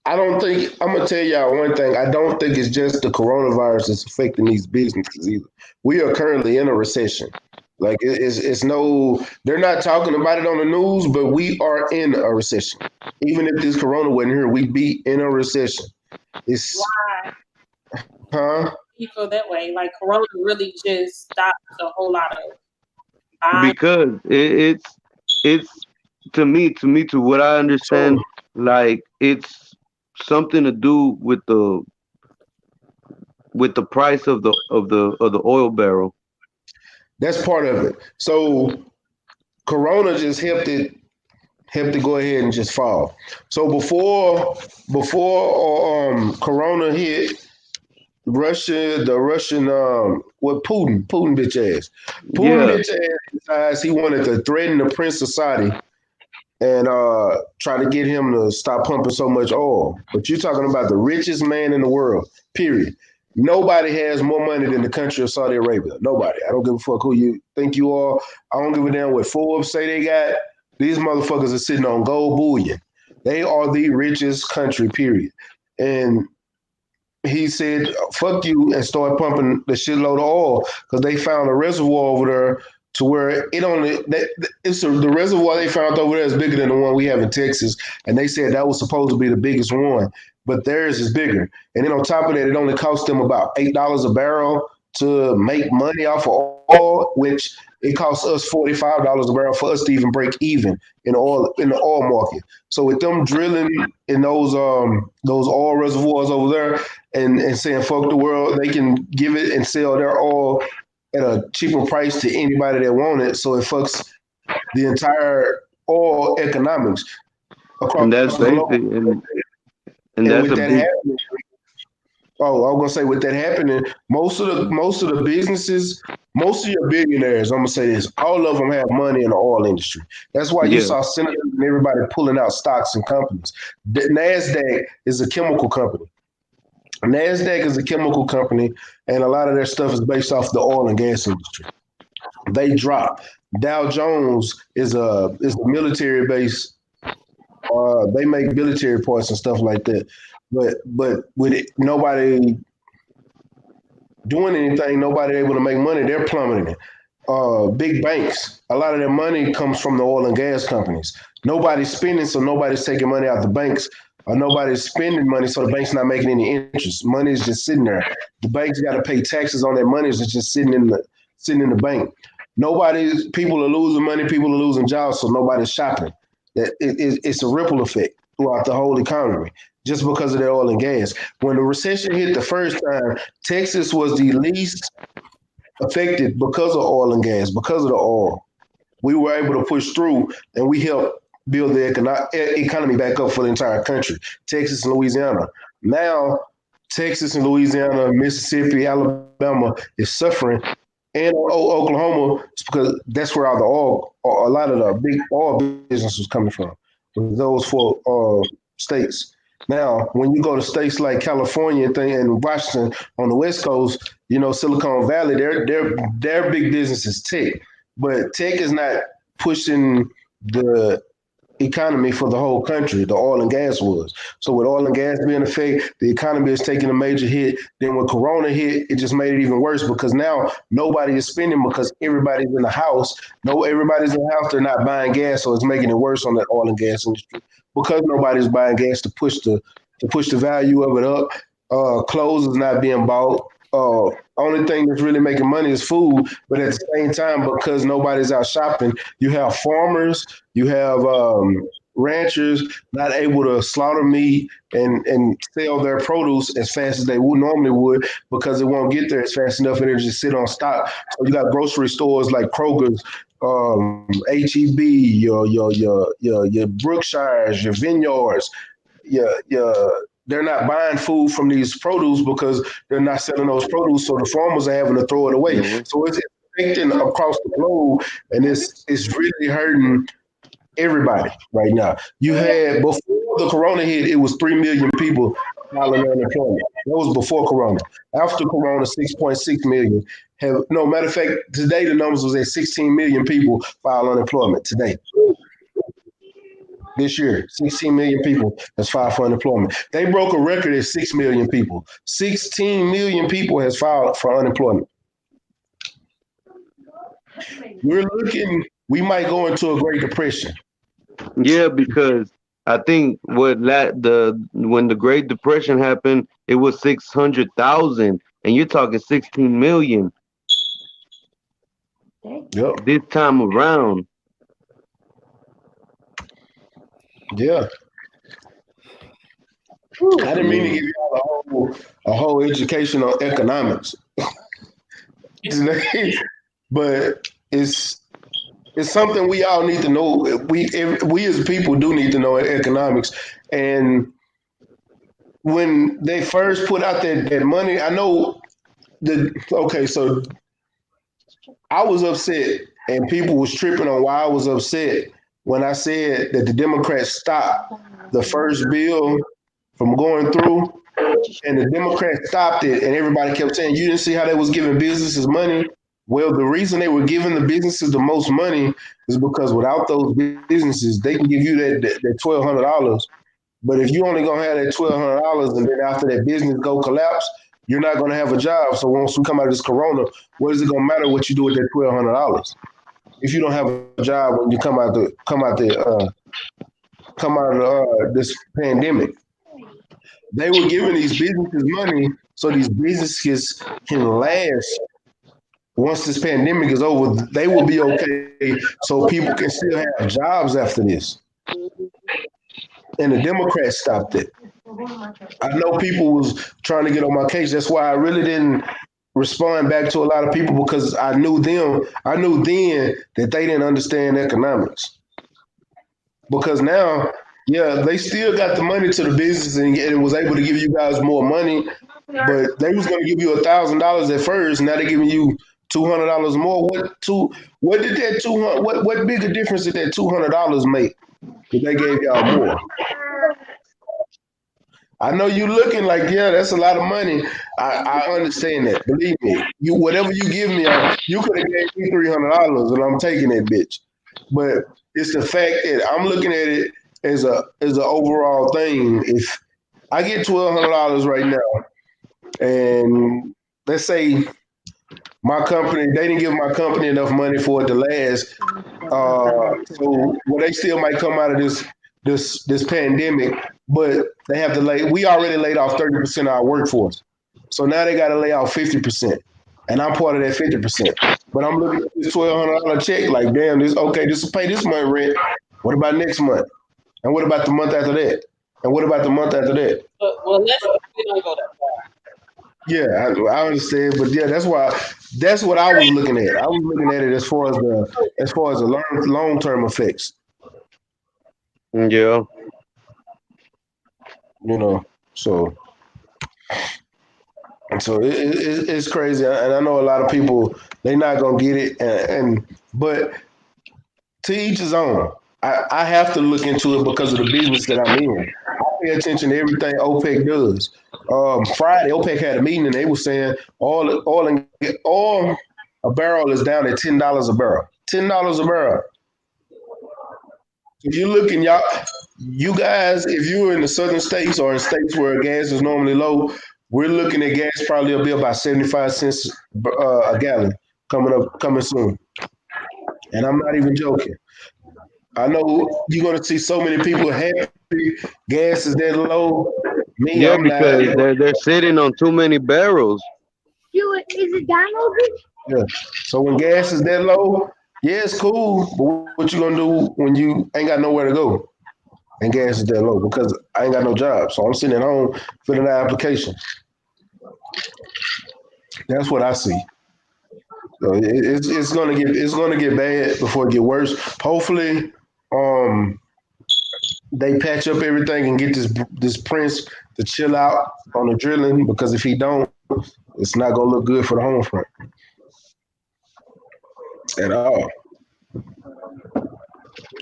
I don't think I'm gonna tell y'all one thing. I don't think it's just the coronavirus that's affecting these businesses either. We are currently in a recession. Like it's no, they're not talking about it on the news, but we are in a recession. Even if this corona wasn't here, we'd be in a recession. It's Why huh? do you feel that way? Like Corona really just stops a whole lot of buying. Because it's to what I So understand, like it's something to do with the price of the oil barrel. that's part of it. So corona just helped it go ahead and just fall. So before corona hit, the Russian, what Putin bitch ass. Putin Yeah, bitch ass decides he wanted to threaten the Prince of Saudi and try to get him to stop pumping so much oil. But you're talking about the richest man in the world, period. Nobody has more money than the country of Saudi Arabia. Nobody. I don't give a fuck who you think you are. I don't give a damn what Forbes say they got. These motherfuckers are sitting on gold bullion. They are the richest country, period. And he said, fuck you, and started pumping the shitload of oil because they found a reservoir over there to where the reservoir they found over there is bigger than the one we have in Texas. And they said that was supposed to be the biggest one, but theirs is bigger. And then on top of that, it only cost them about $8 a barrel to make money off of oil, which it costs us $45 a barrel for us to even break even in the oil market. So with them drilling in those oil reservoirs over there and saying fuck the world, they can give it and sell their oil at a cheaper price to anybody that want it. So it fucks the entire oil economics across and that's the globe. basic, and And that's with a that big happening, oh, I was gonna say with that happening, most of the businesses, most of your billionaires, I'm gonna say this, all of them have money in the oil industry. That's why you yeah saw senators and everybody pulling out stocks and companies. The NASDAQ is a chemical company. NASDAQ is a chemical company, and a lot of their stuff is based off the oil and gas industry. They drop. Dow Jones is a military base. They make military parts and stuff like that. But with it, nobody doing anything, nobody able to make money. They're plummeting. Big banks, a lot of their money comes from the oil and gas companies. Nobody's spending, so nobody's taking money out the banks, or nobody's spending money, so the bank's not making any interest. Money is just sitting there. The bank's got to pay taxes on their money. It's just sitting in the bank. People are losing money. People are losing jobs, so nobody's shopping. It's a ripple effect throughout the whole economy just because of the oil and gas. When the recession hit the first time, Texas was the least affected because of oil and gas, because of the oil. We were able to push through and we helped build the economy back up for the entire country, Texas and Louisiana. Now, Texas and Louisiana, Mississippi, Alabama is suffering, and Oklahoma, because that's where all the oil, a lot of the big oil business was coming from, those four states. Now, when you go to states like California and Washington on the West Coast, Silicon Valley, their big business is tech, but tech is not pushing the economy for the whole country. The oil and gas was. So with oil and gas being affected, the economy is taking a major hit. Then when Corona hit, it just made it even worse because now nobody is spending because everybody's in the house. No, everybody's in the house. They're not buying gas, so it's making it worse on that oil and gas industry because nobody's buying gas to push the value of it up. Clothes is not being bought. Only thing that's really making money is food, but at the same time, because nobody's out shopping, you have farmers, you have ranchers not able to slaughter meat and sell their produce as fast as they would normally would because it won't get there as fast enough and it'll just sit on stock. So you got grocery stores like Kroger's, HEB, your Brookshires, your Vineyards, they're not buying food from these produce because they're not selling those produce, so the farmers are having to throw it away. Mhm. So it's affecting across the globe, and it's really hurting everybody right now. You had before the corona hit, it was 3 million people filing unemployment. That was before corona. After corona, 6.6 million. Matter of fact, today the numbers was at 16 million people file unemployment today. This year, 16 million people has filed for unemployment. They broke a record at 6 million people. 16 million people has filed for unemployment. We might go into a Great Depression. Yeah, because I think when the Great Depression happened, it was 600,000, and you're talking 16 million Yep. this time around. Yeah. I didn't mean to give y'all a whole education on economics. But it's something we all need to know. We as people do need to know economics. And when they first put out that money, I know so I was upset and people was tripping on why I was upset when I said that the Democrats stopped the first bill from going through, and the Democrats stopped it, and everybody kept saying, you didn't see how they was giving businesses money? Well, the reason they were giving the businesses the most money is because without those businesses, they can give you that $1,200. But if you only gonna have that $1,200 and then after that business go collapse, you're not gonna have a job. So once we come out of this corona, what is it gonna matter what you do with that $1,200 if you don't have a job when you come out of this pandemic? They were giving these businesses money so these businesses can last. Once this pandemic is over, they will be okay so people can still have jobs after this. And the Democrats stopped it. I know people was trying to get on my case. That's why I really didn't respond back to a lot of people because I knew then that they didn't understand economics. Because now, they still got the money to the business and it was able to give you guys more money, but they was going to give you $1,000 at first. Now they're giving you $200 more. What did that 200? What bigger difference did that $200 make? That they gave y'all more. I know you looking like, that's a lot of money. I understand that. Believe me, whatever you give me, you could have gave me $300 and I'm taking that bitch. But it's the fact that I'm looking at it as an overall thing. If I get $1,200 right now, and let's say my company, they didn't give my company enough money for it to last, so they still might come out of this pandemic, but they have to we already laid off 30% of our workforce. So now they got to lay off 50%. And I'm part of that 50%. But I'm looking at this $1,200 check like, damn, this will pay this month rent. What about next month? And what about the month after that? And what about the month after that? Well, we don't go that far. Yeah, I understand, but that's what I was looking at. I was looking at it as far as the long-term effects. Yeah. So it's crazy, and I know a lot of people they're not gonna get it, but to each his own. I have to look into it because of the business that I'm in. I pay attention to everything OPEC does. Friday, OPEC had a meeting and they were saying oil a barrel is down at $10 a barrel. $10 a barrel. If you look in y'all, you guys, if you're in the southern states or in states where gas is normally low, we're looking at gas probably will be about 75 cents a gallon coming soon. And I'm not even joking. I know you're gonna see so many people happy gas is that low. Me, Yeah, I'm not. because they're sitting on too many barrels. Is it down over? Yeah. So when gas is that low, yeah, it's cool. But what you gonna do when you ain't got nowhere to go and gas is that low? Because I ain't got no job, so I'm sitting at home filling out applications. That's what I see. So it's gonna get bad before it get worse. Hopefully, um, they patch up everything and get this prince to chill out on the drilling. Because if he don't, it's not gonna look good for the home front at all.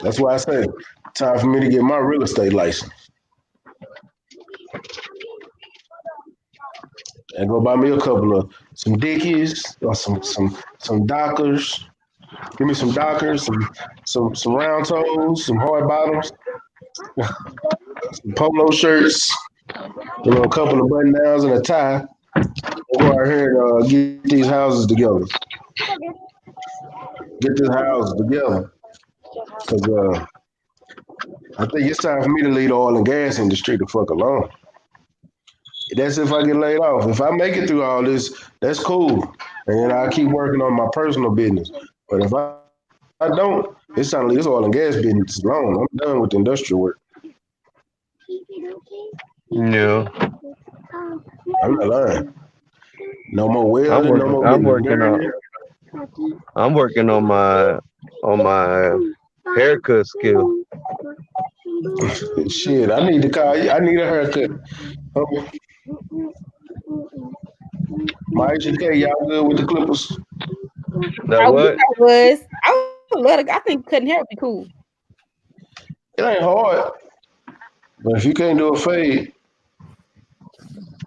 That's why I say time for me to get my real estate license and go buy me a couple of some Dickies or some Dockers. Give me some Dockers, some round toes, some hard bottoms, some polo shirts, a couple of button downs and a tie. We'll go out here and get these houses together. Get this house together, because I think it's time for me to leave the oil and gas industry the fuck alone. That's if I get laid off. If I make it through all this, that's cool. And then I keep working on my personal business. But if I don't, it's time to leave this oil and gas business alone. I'm done with the industrial work. Yeah, I'm not lying. No more I'm welding, no working. more I'm getting working on. dirty. I'm working on my haircut skill. Shit, I need to call you. I need a haircut. Um, Maisha K, y'all good with the Clippers? That I wish what? I was. I would love to. I think cutting hair would be cool. It ain't hard, but if you can't do a fade,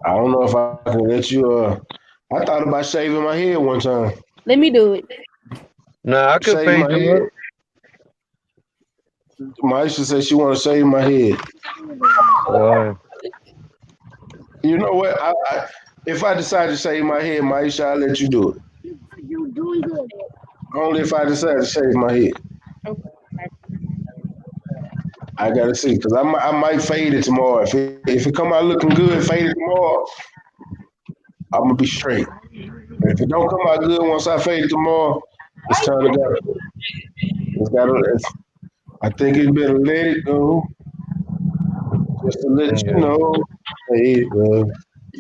I don't know if I can let you. I thought about shaving my head one time. Let me do it. Nah, I could Shave fade my you head. up. Maisha said she want to shave my head. Why? You know what? If I decide to shave my head, Maisha, I'll let you do it. You doing good. Only if I decide to shave my head. Okay. I gotta see, cause I might fade it tomorrow. If it come out looking good, fade it tomorrow, I'm gonna be straight. But if it don't come out good once I fade it tomorrow, it's time to go. It's gotta. I think it's better let it go, just to let you Yeah. know. Hey,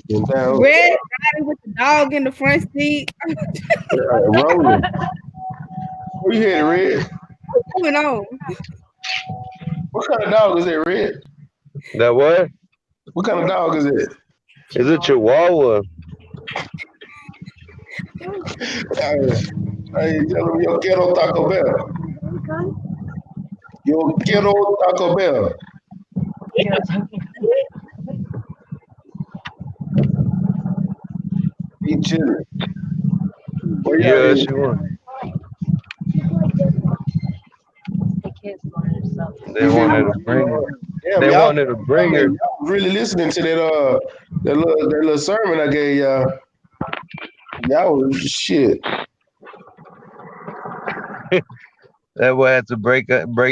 get down, Red riding with the dog in the front seat. rolling. Where you headed, Red? What's going on? What kind of dog is that, Red? That what? What kind of dog is it? Is it Chihuahua? Hey, tell him yo quiero Taco Bell. Yo quiero Taco Bell. He chilling. Where y'all Yeah, is? she was. They You wanted hear to bring her. Damn, They y'all, wanted to bring her. y'all was really listening to that little sermon I gave y'all. Y'all was shit. That boy had to break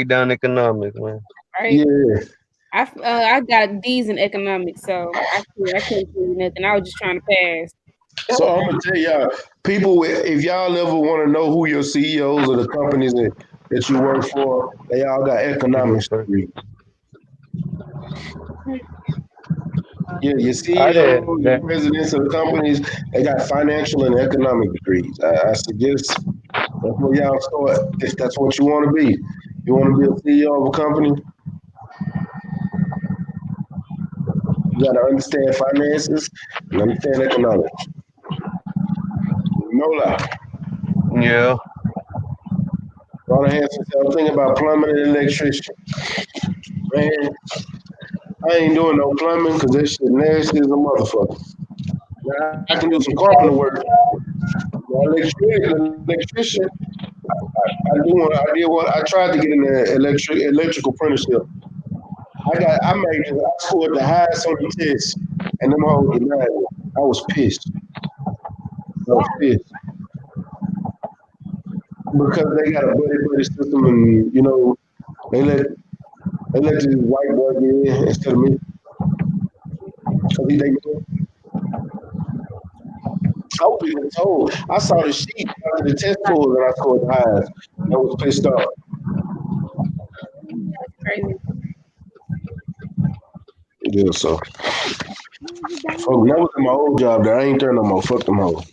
down economics, man. Right. Yeah. I got D's in economics, so I couldn't do nothing. I was just trying to pass. So I'm gonna tell y'all, people, if y'all ever want to know who your CEOs or the companies that you work for, they all got You go economics first. degrees. Yeah, your I CEO, did. your presidents of the companies, they got financial and economic degrees. I suggest that's where y'all start if that's what you want to be. You want to be a CEO of a company, you got to understand finances and understand economics. No lie. Yeah. All I have to say, I'm thinking about plumbing and electrician. Man, I ain't doing no plumbing because that shit nasty as a motherfucker. Now, I can do some carpenter work. Electrician, I tried to get in the electrical apprenticeship. I scored the highest on the test, and them hoes denied it. I was pissed. Because they got a buddy system, and they let this white boy get in instead of me. I was even told. I saw the sheet after the test tools and I scored the highest. I was pissed off. That's crazy. Yeah, so that was in my old job there. I ain't there no more. Fuck them hoes.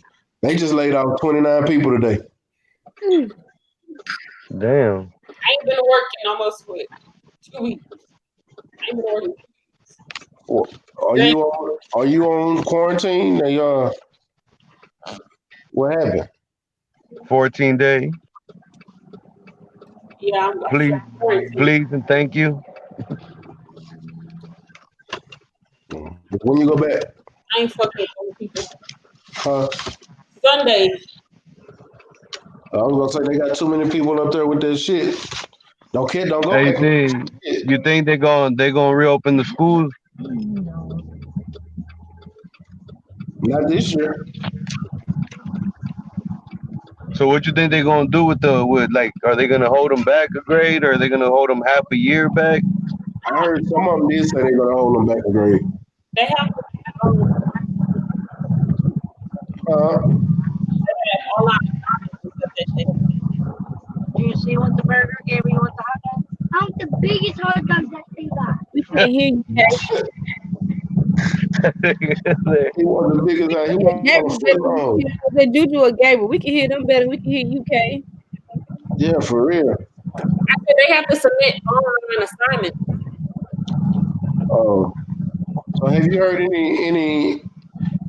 They just laid off 29 people today. Damn. I ain't been working almost 2 weeks. I ain't been working. Are you on quarantine? What happened? 14 days. Yeah, Please, and thank you. When you go back? I ain't fucking with people. Huh? Sunday. I was gonna say they got too many people up there with that shit. Don't go Hey, back. you think they're gonna reopen the schools? Not this year. So what you think they're gonna do with are they gonna hold them back a grade, or are they gonna hold them half a year back? I heard some of them did say they're gonna hold them back a grade. They have online. Do you see what the burger gave me with the hot dog? I want the biggest hot dogs that they got. We can't hear you, Kay. He was the biggest guy. He was the Juju or Gabriel. We can hear them better. We can hear you, Kay. Yeah, for real. I said they have to submit online assignments. Oh, so have you heard any?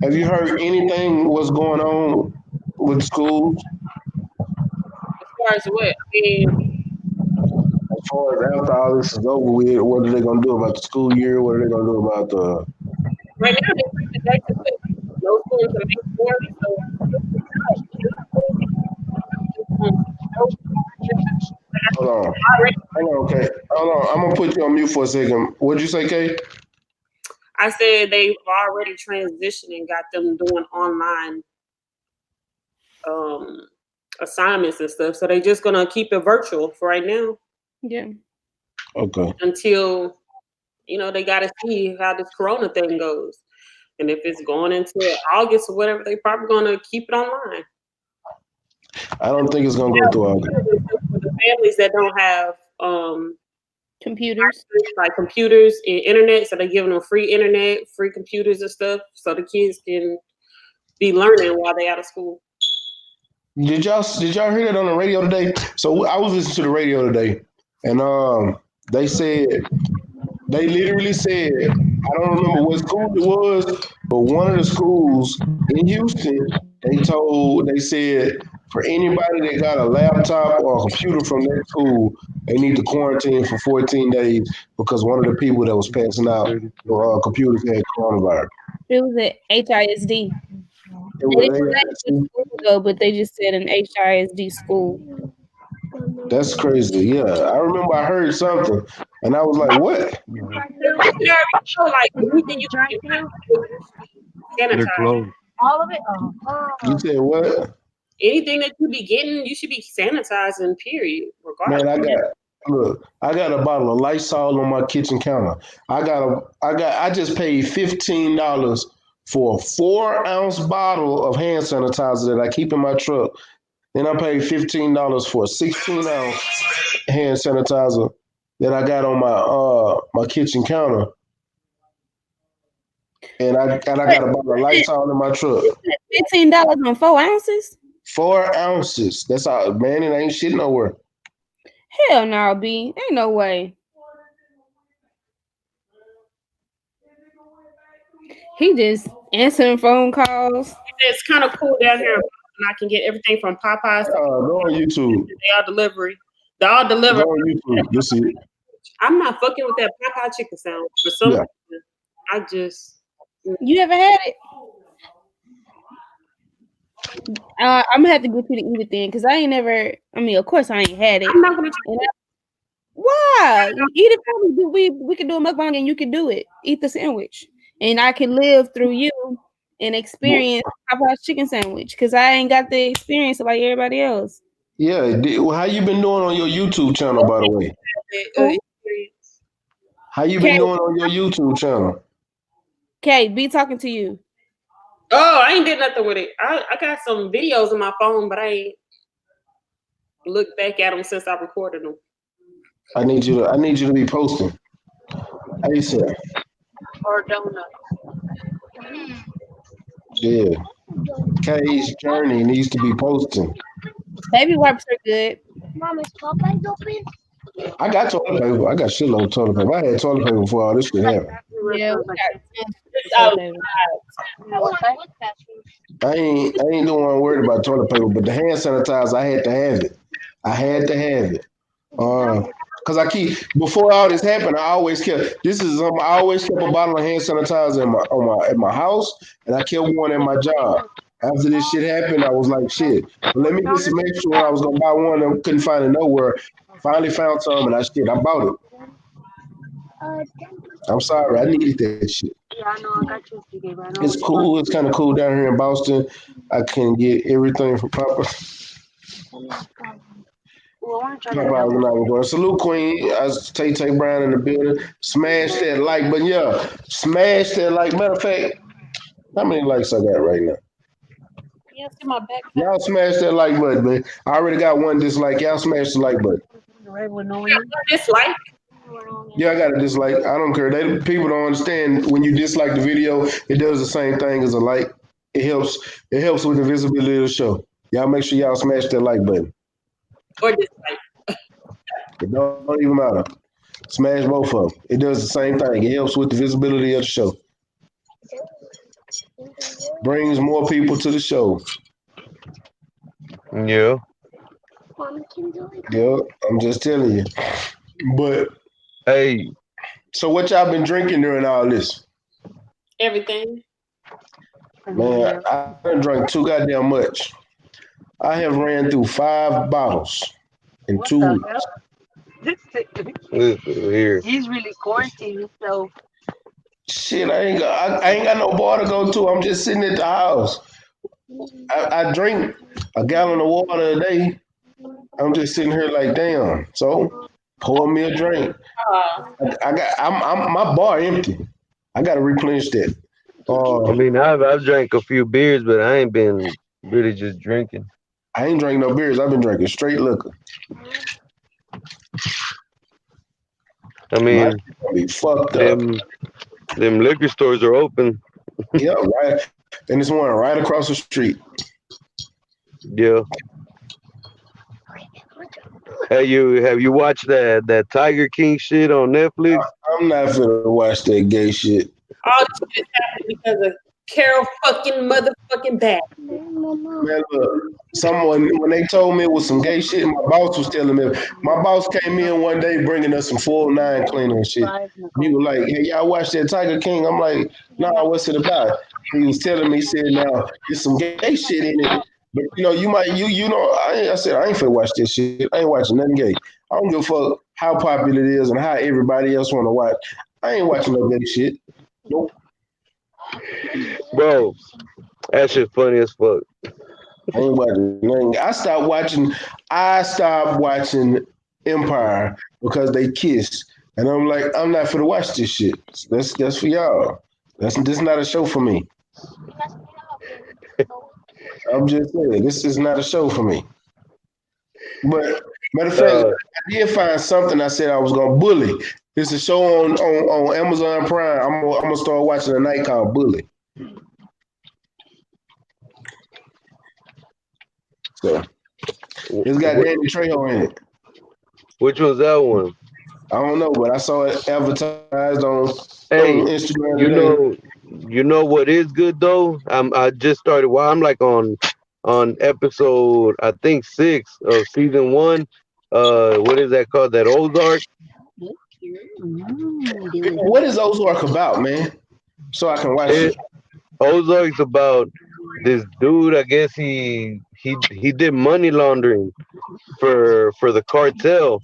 Have you heard anything? What's going on with schools? As far as what? As far as after all this is over with, what are they gonna do about the school year? What are they gonna do about the? Right now, they're pushing it back to no schools are May 4th, Hold on. Hang on, okay. Hold on. I'm gonna put you on mute for a second. What'd you say, Kay? I said they've already transitioned and got them doing online assignments and stuff. So they're just gonna keep it virtual for right now. Yeah. Okay. Until they gotta see how this corona thing goes. And if it's going into August or whatever, they probably gonna keep it online. I don't think it's gonna go through August. For the families that don't have computers, like computers and internet, so they're giving them free internet, free computers and stuff, so the kids can be learning while they out of school. Did y'all hear that on the radio today? So I was listening to the radio today, and they literally said, I don't remember what school it was, but one of the schools in Houston, they said for anybody that got a laptop or a computer from that school, they need to quarantine for 14 days because one of the people that was passing out computers had coronavirus. It was at HISD. They didn't say which school though, but they just said an HISD school. That's crazy. Yeah, I remember I heard something, and I was like, "What?" They're closed. All of it. You said what? Anything that you be getting, you should be sanitizing. Period. Regardless. Man, I got a bottle of Lysol on my kitchen counter. I just paid $15 for a 4-ounce bottle of hand sanitizer that I keep in my truck. Then I paid $15 for a 16-ounce hand sanitizer that I got on my kitchen counter. And I got a bottle of Lysol in my truck. $15 on 4 ounces? 4 ounces. That's all, man. It ain't shit nowhere. Hell no, B. Ain't no way. He just answering phone calls. It's kind of cool down here. And I can get everything from Popeyes. Go on YouTube. They all delivery. They all deliver. Go on YouTube. You'll see it. I'm not fucking with that Popeye chicken sound for some reason. I just. You ever had it? I'm gonna have to get you to eat it then, because I ain't never. I mean, of course, I ain't had it. I'm not gonna try it. Why? Eat it for me. We can do a mukbang and you can do it. Eat the sandwich, and I can live through you and experience Popeye's chicken sandwich, because I ain't got the experience like everybody else. Yeah. How you been doing on your YouTube channel, by the way? How you been doing on your YouTube channel? Kate, be talking to you. Oh, I ain't did nothing with it. I got some videos on my phone, but I ain't looked back at them since I recorded them. I need you to be posting. ASAP. Or donuts. Yeah. Kay's journey needs to be posting. Baby wipes are good. Mom, is Popeye's open? I got toilet paper. I got shitload of toilet paper. I had toilet paper before all this shit happened. Yeah, we It's got out. toilet paper. I ain't the one worried about toilet paper, but the hand sanitizer, I had to have it. I had to have it. Cause before all this happened, I always kept I always kept a bottle of hand sanitizer at my house, and I kept one at my job. After this shit happened, I was like, shit. But let me just make sure I was gonna buy one and couldn't find it nowhere. Finally found some, and I bought it. I'm sorry, I needed that shit. Yeah, I know. I got you. It's cool. It's kind of cool down here in Boston. I can get everything from Papa. Salute Queen. I Tay Brown in the building. Smash that like button. Yeah. Smash that like. Matter of fact, how many likes I got right now? Yeah, see my back. Y'all smash that like button, man. I already got one dislike. Y'all smash the like button. Dislike? Yeah, I got a dislike. I don't care. People don't understand when you dislike the video, it does the same thing as a like. It helps with the visibility of the show. Y'all make sure y'all smash that like button. Or dislike. It don't even matter. Smash both of them. It does the same thing. It helps with the visibility of the show. Brings more people to the show. Yeah. Yeah, I'm just telling you. But hey, so what y'all been drinking during all this? Everything. Man, I done drank too goddamn much. I have ran through 5 bottles in 2 weeks. Here. He's really quarantined, so. Shit, I ain't got no bar to go to. I'm just sitting at the house. I drink a gallon of water a day. I'm just sitting here like, damn. So pour me a drink. I'm my bar empty. I gotta replenish that. I mean, I've drank a few beers, but I ain't been really just drinking. I ain't drank no beers. I've been drinking straight liquor. I mean, be fucked up. Them liquor stores are open. Yeah, right. And there's one right across the street. Yeah. Have you watched that Tiger King shit on Netflix? I'm not finna watch that gay shit. All this shit is happening because of Carol fucking motherfucking Bad. Man, look, someone when they told me it was some gay shit, my boss was telling me. My boss came in one day bringing us some full 9 cleaner and shit. He was like, "Hey, y'all watch that Tiger King?" I'm like, "Nah, what's it about?" He was telling me, he said, "Now there's some gay shit in it, but you know, I said I ain't finna watch this shit. I ain't watching nothing gay. I don't give a fuck how popular it is and how everybody else want to watch. I ain't watching no gay shit. Nope." Bro, that shit funny as fuck. I ain't watching nothing. I stopped watching Empire because they kiss. And I'm like, I'm not finna watch this shit. That's for y'all. This not a show for me. I'm just saying, this is not a show for me. But matter of fact, I did find something I said I was gonna bully. It's a show on Amazon Prime. I'm gonna start watching tonight called Bully. So it's got Danny Trejo in it. Which one's that one? I don't know, but I saw it advertised on Instagram today. You know what is good though? I just started. Well, I'm like on episode I think 6 of season 1. What is that called? That Ozark. What is Ozark about, man? So I can watch it. Ozark's about this dude. I guess he did money laundering for the cartel,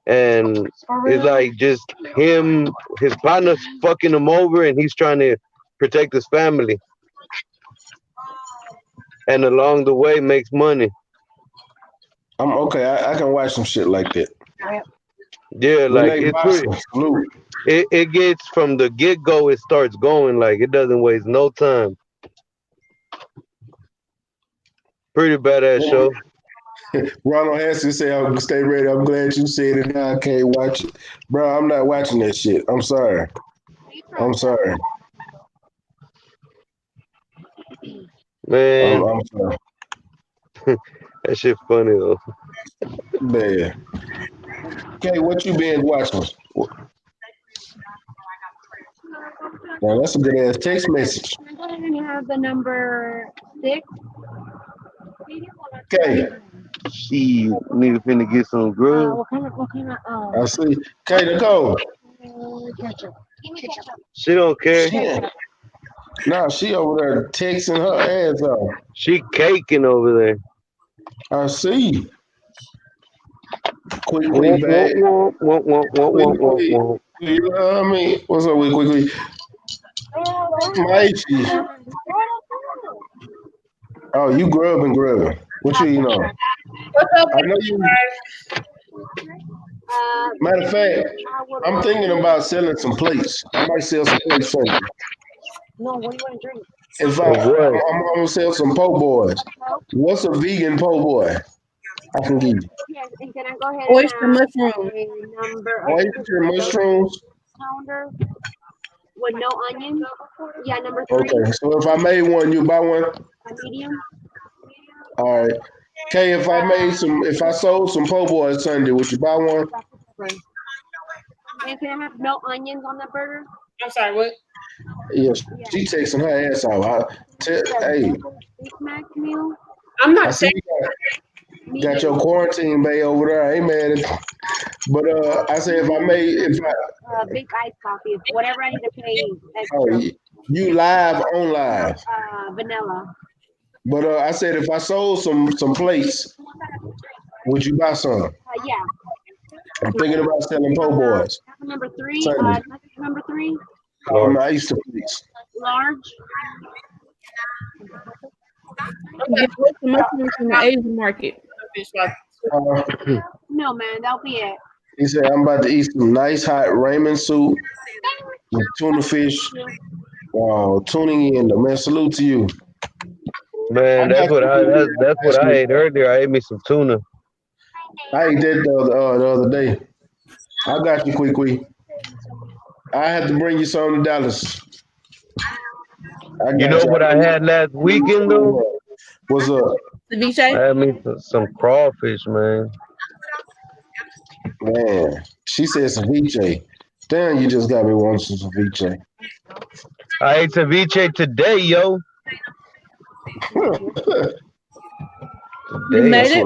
and it's like just him, his partner's fucking him over, and he's trying to protect his family, and along the way makes money. I'm okay. I can watch some shit like that. Yeah, like Renee it's pretty. Boston, salute. It gets from the get go. It starts going like it doesn't waste no time. Pretty badass show. Ronald Hanson said, "I'm stay ready. I'm glad you said it. Now I can't watch it, bro. I'm not watching that shit. I'm sorry. I'm sorry. Man, I'm sorry. that shit funny though. Man. Okay, what you been watching? Now that's a good ass text message. Can I go ahead and have the number 6? Okay, She nigga finna get some grub. What kind of, I see. Okay, Nicole. ketchup? Give me ketchup. She don't care. She over there texting her ass off. She caking over there. I see. Quickly, Womp, babe. womp, womp, womp, womp, womp, womp, womp. You know what I mean? What's up with quickly? Mighty. Oh, you grubbing. What you know? What's up I with know you you. guys? Matter of fact, I'm thinking about selling some plates. I might sell some plates for you. No, what do you want to drink? If Of what? I'm gonna sell some po' boys. What's a vegan po' boy? I can give you. Yes, and can I go ahead Oyster and have mushroom. a number Oyster mushrooms. pounder with no onions? Yeah, number 3, Okay, so if I made one, you buy one. a medium. All right. Okay, if I sold some po' boys Sunday, would you buy one? And can I have no onions on the burger? I'm sorry, what? Yes, she texting her ass off. Hey, Big Mac meal. I'm I not see checking. you got your quarantine bay over there. I ain't mad at you. But I said Big iced coffee. Whatever I need to pay oh, extra. you live on live. Vanilla. But I said if I sold some plates, would you buy some? Yeah. I'm thinking about selling po' boys. Number 3. Sunday. Number 3. On the Easter plates. Large. You get oyster mushrooms from the Asian market. No, man, that'll be it. He said I'm about to eat some nice hot ramen soup with tuna fish. Tuning in. Man, salute to you. Man, that's what I ate earlier. I ate me some tuna. I ate that the other day. I got you, quick. I had to bring you some to Dallas. You know what I had last weekend though? What's up? Ceviche? I had me some crawfish, man. Man, she said ceviche. Damn, you just got me wanting some ceviche. I ate ceviche today, yo. You made it?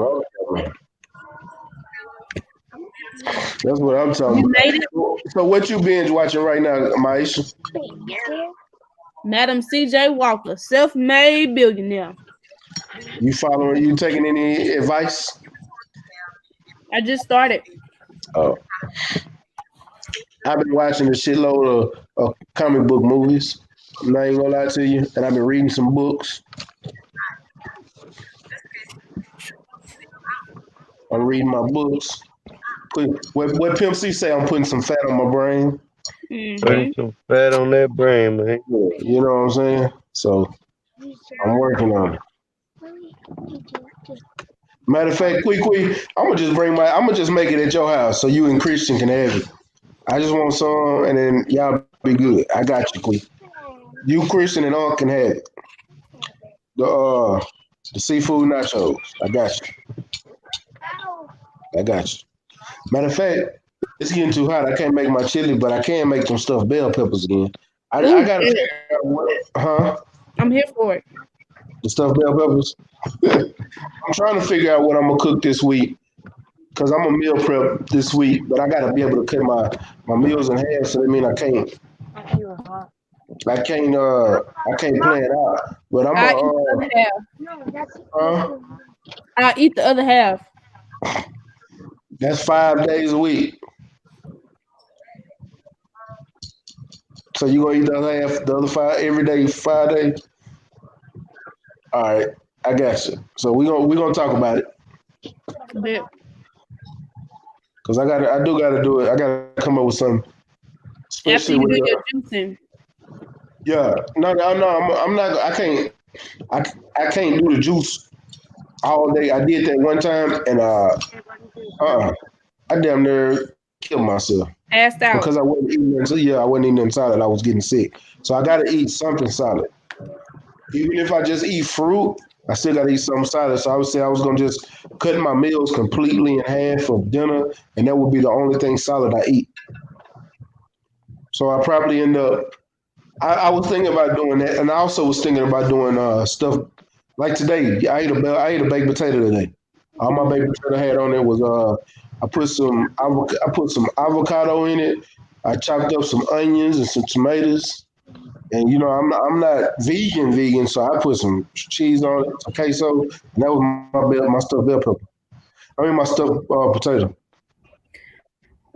That's what I'm talking You about. made it? So what you binge watching right now, Maisha? Madam C.J. Walker, self-made billionaire. You taking any advice? I just started. Oh. I've been watching a shitload of comic book movies. I'm not even gonna lie to you. And I've been reading some books. I'm reading my books. What Pimp C say? I'm putting some fat on my brain. Putting some fat on that brain, man. You know what I'm saying? So I'm working on it. Matter of fact, quick, I'm gonna just make it at your house so you and Christian can have it. I just want some, and then y'all be good. I got you, quick. You, Christian, and all can have it. The seafood nachos. I got you. Matter of fact, it's getting too hot. I can't make my chili, but I can make them stuffed bell peppers again. I gotta figure out what, I'm here for it. the stuffed bell peppers. I'm trying to figure out what I'm gonna cook this week because I'm a meal prep this week, but I gotta be able to cut my meals in half, so that means I can't. I can't plan it out. But I'm I eat the other half. No, that's I eat the other half. that's 5 days a week. So you gonna eat the other half, the other five every day, 5 days? All right, I got you. So we gonna talk about it Bet. because I do gotta do it. I gotta come up with something, After especially you with do the your juicing. yeah. No, I'm not. I can't do the juice all day. I did that one time and I damn near killed myself Passed out. because I wasn't eating. I wasn't eating nothing solid. I was getting sick, so I gotta eat something solid. Even if I just eat fruit, I still gotta eat something solid. So I would say I was gonna just cut my meals completely in half for dinner, and that would be the only thing solid I eat. So I probably end up. I was thinking about doing that, and I also was thinking about doing stuff like today. I ate a baked potato today. All my baked potato had on it was I put some avocado in it. I chopped up some onions and some tomatoes. And I'm not vegan, so I put some cheese on it, some queso, and that was my stuffed bell pepper. I mean my stuffed potato.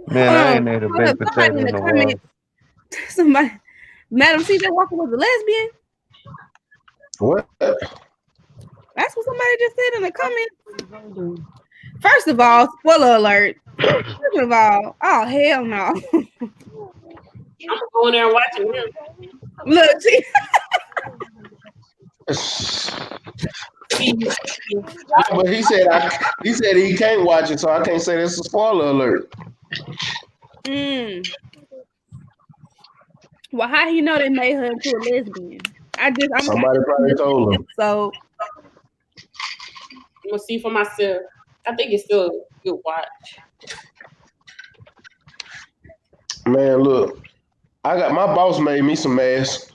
Man, I ain't ate a Hold up. baked Somebody potato in in the a while. comments, somebody, Madam CJ Walker was a lesbian. What? That's what somebody just said in the comments. First of all, spoiler alert. Second of all, oh hell no. I'm going there and watching him. Look, see, But he said he can't watch it, so I can't say this is a spoiler alert. Well, how do you know they made her into a lesbian? Somebody probably told him. So I'm gonna see for myself. I think it's still a good watch. Man, look, I got my boss made me some masks.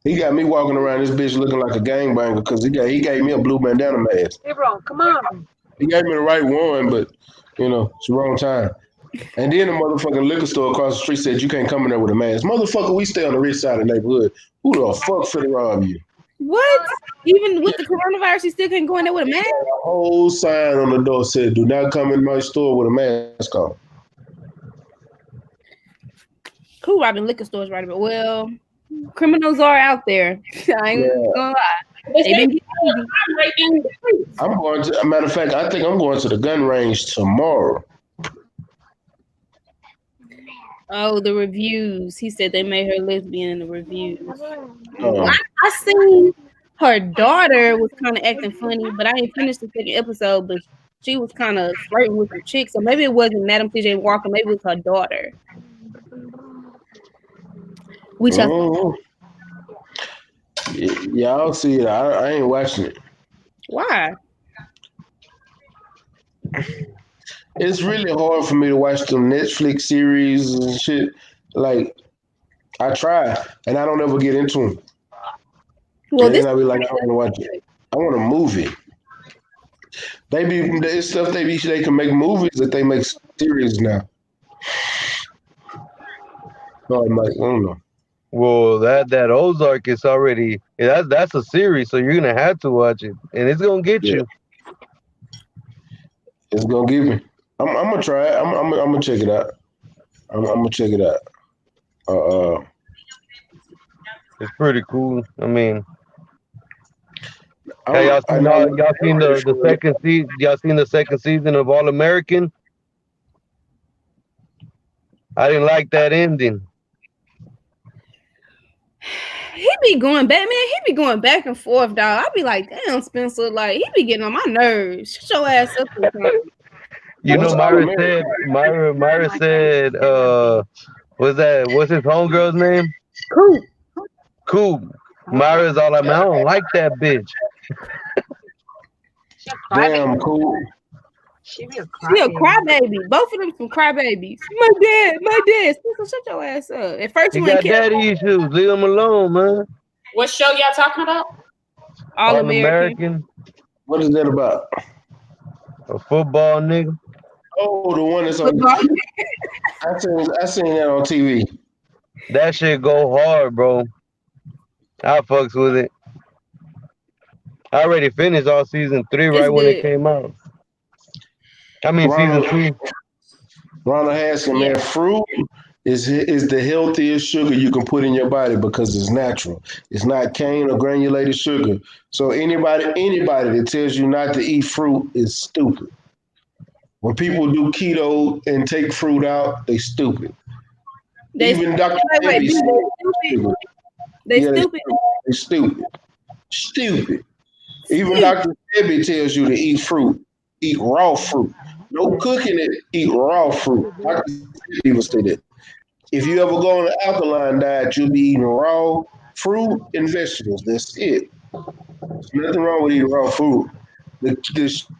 He got me walking around this bitch looking like a gangbanger because he gave me a blue bandana mask. Hey, bro, come on. He gave me the right one, but it's the wrong time. And then the motherfucking liquor store across the street said you can't come in there with a mask. Motherfucker, we stay on the rich side of the neighborhood. Who the fuck finna rob you? what? Even with the coronavirus, you still can't go in there with a mask? A whole sign on the door said, "Do not come in my store with a mask on." Who robbing liquor stores right about? Well, criminals are out there. I ain't gonna lie. They been getting easy. I'm going to. A matter of fact, I think I'm going to the gun range tomorrow. Oh, the reviews. He said they made her lesbian in the reviews. Oh. I seen her daughter was kind of acting funny, but I didn't finish the second episode. But she was kind of flirting with the chick, so maybe it wasn't Madam CJ Walker. Maybe it was her daughter. Y'all see it. I ain't watching it. Why? It's really hard for me to watch them Netflix series and shit. Like, I try, and I don't ever get into them. Well, then I be like, I don't want to watch it. I want a movie. It's stuff they can make movies that they make series now. No, I don't know. Well, that Ozark is already that's a series, so you're gonna have to watch it, and it's gonna get you. It's gonna give me. I'm gonna try it. I'm gonna check it out. I'm gonna check it out. It's pretty cool. I mean, y'all seen the second season? Y'all seen the second season of All American? I didn't like that ending. He be going back, man. He be going back and forth, dog. I be like, damn, Spencer, like he be getting on my nerves. Shut your ass up. Myra said, what's his homegirl's name? Coop. Myra's all I don't like that bitch. Damn, cool. She a crybaby. Both of them some crybabies. My dad. Spencer, shut your ass up. At first, you got daddy issues. Leave him alone, man. What show y'all talking about? All American. What is that about? A football nigga. Oh, the one that's on. I seen that on TV. That shit go hard, bro. I fucks with it. I already finished all season 3 right It's when it good. came out. I mean season Ronald, 2. Ronald Haskins, Yeah. man, fruit is the healthiest sugar you can put in your body because it's natural. It's not cane or granulated sugar. So anybody that tells you not to eat fruit is stupid. When people do keto and take fruit out, they stupid. They Even Dr. wait, Sebi they said, stupid. stupid. They Yeah, stupid. they stupid. Stupid. Even Stupid. Dr. Sebi tells you to eat fruit. Eat raw fruit. No cooking it, eat raw fruit. Dr. Sebi will say that. If you ever go on an alkaline diet, you'll be eating raw fruit and vegetables. That's it. There's nothing wrong with eating raw food. The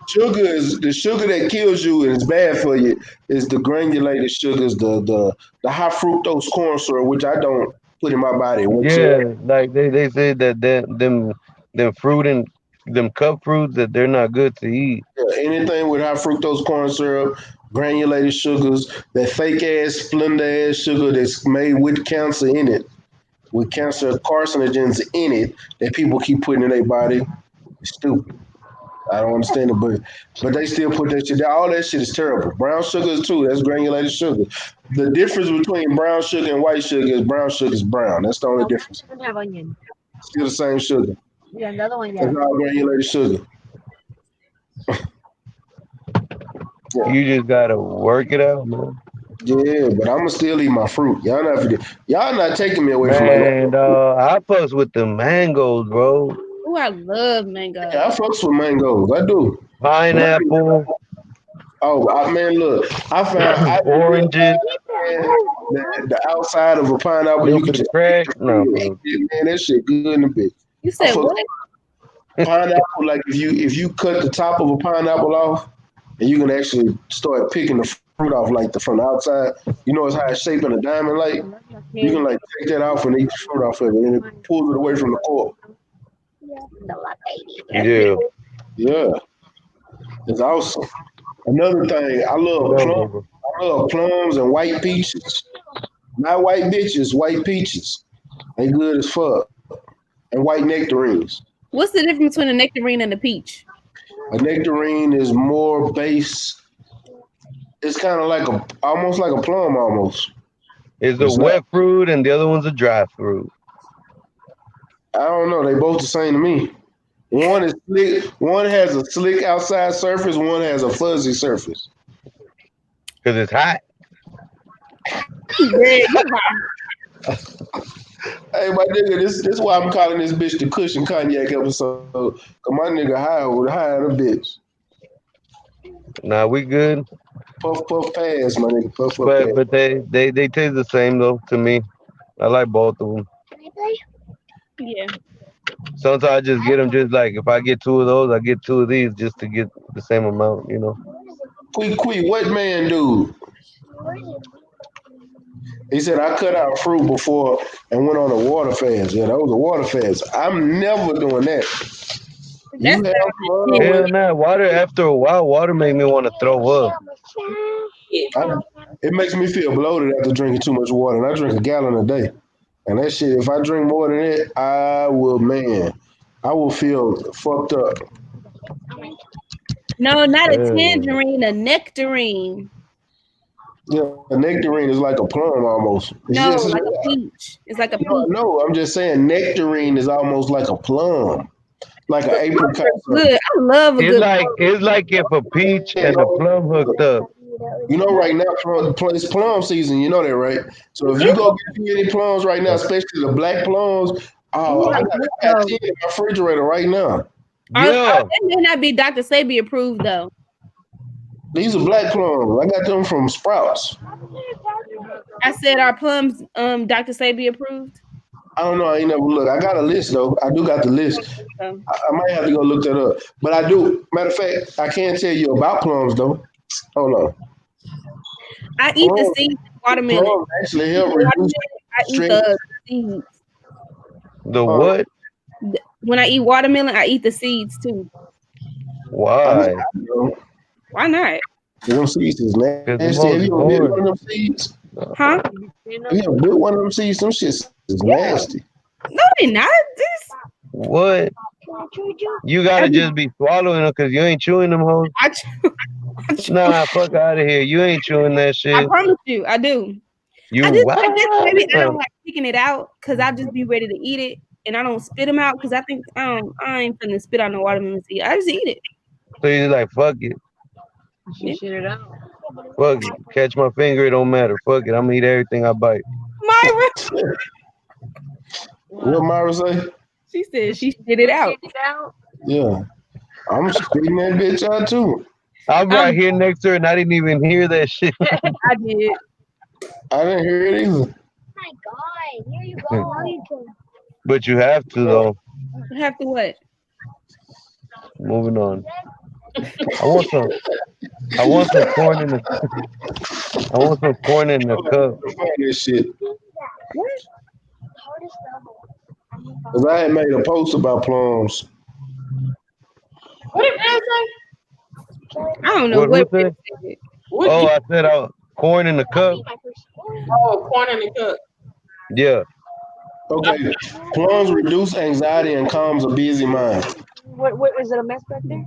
sugar that kills you and is bad for you is the granulated sugars, the high fructose corn syrup, which I don't put in my body whatsoever. Yeah, like they say that them fruit and them cup fruits that they're not good to eat. Yeah, anything with high fructose corn syrup, granulated sugars, that fake ass Splenda ass sugar that's made with cancer in it, with cancer carcinogens in it that people keep putting in their body, is stupid. I don't understand it, but they still put that shit. All that shit is terrible. Brown sugar is too. That's granulated sugar. The difference between brown sugar and white sugar is brown sugar is brown. That's the only difference. Doesn't have onion. Still the same sugar. Yeah, the other one, It's yeah. all granulated sugar. Yeah, You just gotta work it out, man. yeah, but I'ma still eat my fruit. Y'all not taking me away from my Man, I fucks with the mangoes, bro. Oh, I love Yeah, I mango. fucks with mangoes. I do. But Pineapple, man, look, I didn't realize, oranges, man, that the outside of a pineapple you milk can of the just pick crack. the No, fruit. for real. Man, that shit good in the bit. You I said fuck what? pineapple, like if you cut the top of a pineapple off, and you can actually start picking the fruit off like from the outside. You know, it's how it's shaped in a diamond. Like you can like take that off and eat the fruit off of it, and it pulls it away from the core. That's pretty Yeah, cool. Yeah, it's awesome. Another thing, no, bro. I love plums and white peaches. Not white bitches, white peaches. They good as fuck. And white nectarines. What's the difference between a nectarine and a peach? A nectarine is more base. It's kind of like almost like a plum almost. It's But a it's not. wet fruit and the other one's a dry fruit. I don't know. They both the same to me. One is slick. One has a slick outside surface. One has a fuzzy surface. Cause it's hot. Yeah, you hot. Hey, my nigga, this why I'm calling this bitch the Cushion Cognac episode. Cause my nigga high on the bitch. Nah, we good. Puff puff pass, my nigga. Puff puff But pass. but they taste the same though to me. I like both of them. Yeah. Sometimes I just get them just like if I get two of those, I get two of these just to get the same amount, you know. Quick, what man dude? He said I cut out fruit before and went on a water fast. Yeah, that was a water fast. I'm never doing that. You That's have fun yeah. with Hell nah, water after a while, water make me want to throw up. it makes me feel bloated after drinking too much water. And I drink a gallon a day. And that shit, if I drink more than that, I will feel fucked up. No, not a Yeah. tangerine, a nectarine. Yeah, a nectarine is like a plum almost. It's No, just like a peach. It's like a peach. no, I'm just saying nectarine is almost like a plum, like an apricot. Good. I love a It's good like it's like if a peach and a plum hooked up. You know, right now it's plum season. You know that, right? So if you go get you any plums right now, especially the black plums, oh, I got 10 in my refrigerator right now. Yeah. That may not be Dr. Sebi approved though. These are black plums. I got them from Sprouts. I said our plums, Dr. Sebi approved. I don't know. I ain't never looked. I got a list though. I do got the list. I might have to go look that up. But I do. Matter of fact, I can't tell you about plums though. Hold on. I eat the seeds of watermelon. Plums actually help reduce I eat stress. the seeds. The what? When I eat watermelon, I eat the seeds too. Why? Why not? Them seeds is nasty. Because Have you ever bit one of them seeds? Huh? Have you ever bit one of them seeds? Them shits is nasty. No, they not. This What? You gotta just be swallowing them because you ain't chewing them hoes. I chew. Nah, fuck out of here. You ain't chewing that I shit. promise you, I do. You I guess maybe I don't what? like picking it out because I just be ready to eat it, and I don't spit them out because I think I ain't finna spit out no watermelon seed. I just eat it. So you like, fuck it. Yeah. Shit it out. Fuck it. Catch my finger, it don't matter. Fuck it. I'm gonna eat everything I bite. Myra, What Myra say? she said she spit it out. Shit it out. Yeah. I'm spitting that bitch out too. I'm right here next to her and I didn't even hear that shit. I did. I didn't hear it either. My God, here you go. But you have to though. You have to what? Moving on. I want some corn in the I want some corn in the cup. Find this shit. What? Cause I had made a post about plums. What did man say? I don't know What what. was it? What Oh, I said corn in the cup. Oh, corn in the cup. Yeah. Okay. Plums reduce anxiety and calms a busy mind. What is it, a mess back there?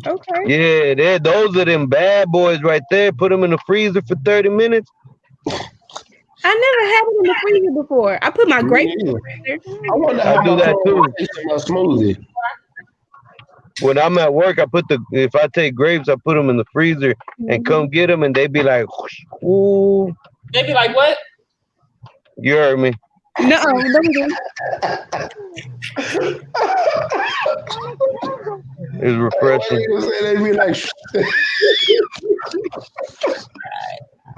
Okay. Yeah, those are them bad boys right there. Put them in the freezer for 30 minutes. I never had it in the freezer before. I put my grapes in the freezer. I wonder I how do my that too. plums taste in my smoothie. When I'm at work, if I take grapes, I put them in the freezer and come get them, and they be like, ooh. They be like, what? You heard me. No, let me do. It's refreshing. They be like,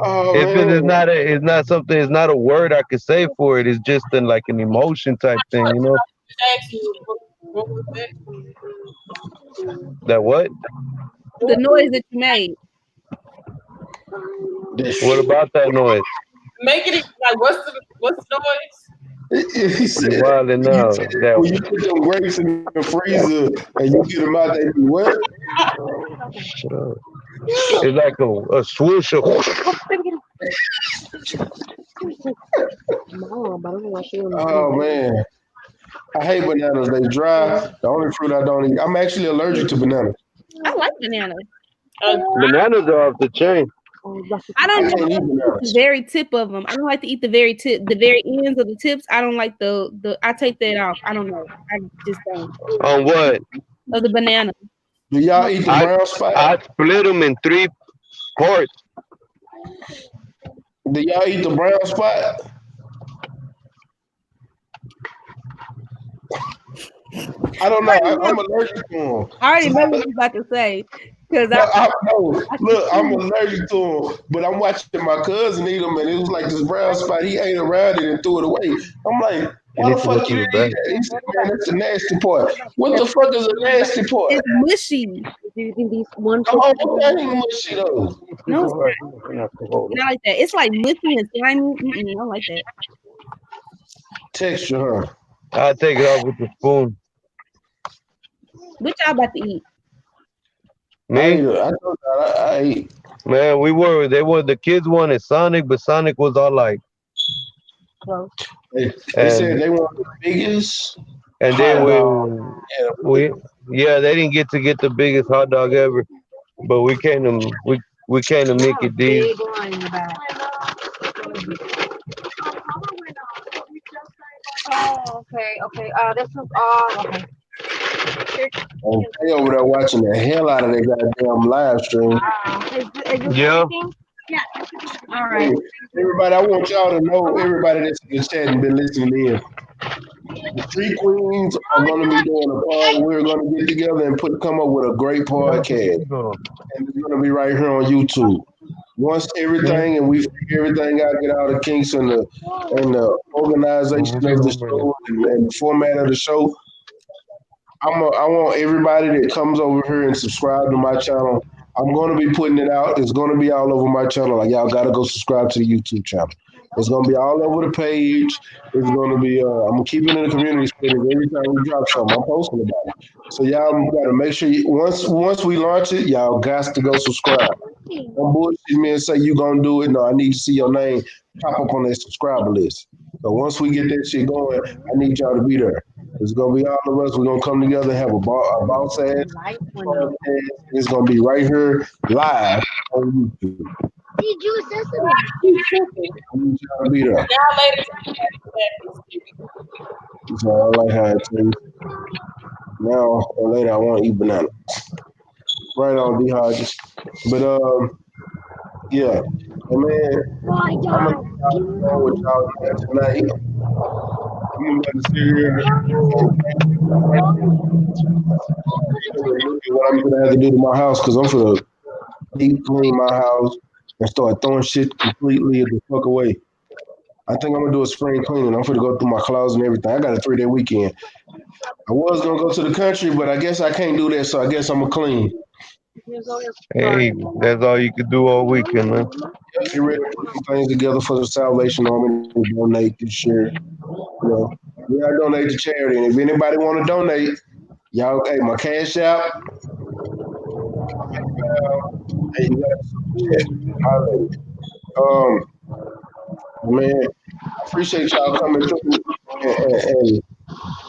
oh It's because man. it's not a word I could say for it. It's just like an emotion type thing, you know? Ask you, what was that? That what? The noise that you made. What about that noise? Make it like what's the noise? He said, You wilding now. when you put them grapes in the freezer and you get them out, they be what? Shut up. It's like a swoosh of Oh man. I hate bananas. They dry. The only fruit I don't eat. I'm actually allergic to bananas. I like bananas. bananas are off the chain. I don't can't eat like the very tip of them. I don't like to eat the very tip, the very ends of the tips. I don't like the. I take that off. I don't know. I just don't. On what? Of the banana. Do y'all eat the brown spot? I split them in 3 parts. Do y'all eat the brown spot? I don't know. I'm allergic to them. I already know what you're about to say. Because Look, I'm allergic to them, but I'm watching my cousin eat them, and it was like this brown spot. He ate around it and threw it away. I'm like, why the fuck you eat that? He said, man, that's the nasty part. What the fuck is a nasty part? it's mushy. Do you think these one? Oh, that ain't mushy though. No, it's not like that. It's like mushy and slimy. I don't like that. Texture, huh? I'll take it off with the spoon. What y'all about to eat? Me? I ate. Man, the kids wanted Sonic, but Sonic was all like Close. They said they want the biggest. And then we they didn't get the biggest hot dog ever, but we came to Mickey D's. Oh, okay. This is okay. And they over there watching the hell out of their goddamn live stream. Yeah. Yeah. All right. Everybody, I want y'all to know, everybody that's in the chat and been listening in, the three queens are going to be doing a pod. We're going to get together and come up with a great podcast. And it's going to be right here on YouTube. Once everything and we figure everything out, get all the kinks and the organization of the show and the format of the show, I want everybody that comes over here and subscribe to my channel. I'm going to be putting it out. It's going to be all over my channel. Like, y'all got to go subscribe to the YouTube channel. It's gonna be all over the page. It's gonna be. I'm gonna keep it in the community space. Every time we drop something, I'm posting about it. So y'all gotta make sure once we launch it, y'all got to go subscribe. Don't bullshit me and say you gonna do it. No, I need to see your name pop up on that subscriber list. So once we get that shit going, I need y'all to be there. It's gonna be all of us. We're gonna come together and have a boss ass podcast. It's gonna be right here live on YouTube. Did you sesame? I need y'all to be there. Y'all later. So I like how it tastes. Now or later I want to eat banana. Right on, D Hodges. But yeah. And man, Why, I'm gonna go with y'all tonight. I'm about to sit here and what I'm gonna have to do to my house because I'm gonna deep clean my house and start throwing shit completely the fuck away. I think I'm gonna do a spring cleaning. I'm gonna go through my closet and everything. I got a 3-day weekend. I was gonna go to the country, but I guess I can't do that, so I guess I'm gonna clean. Hey, that's all you could do all weekend, man. Get ready to put some things together for the Salvation Army to donate this year. You know, we gotta donate to charity, and if anybody want to donate, y'all, hey, my cash out. Hey, you got man, I appreciate y'all coming through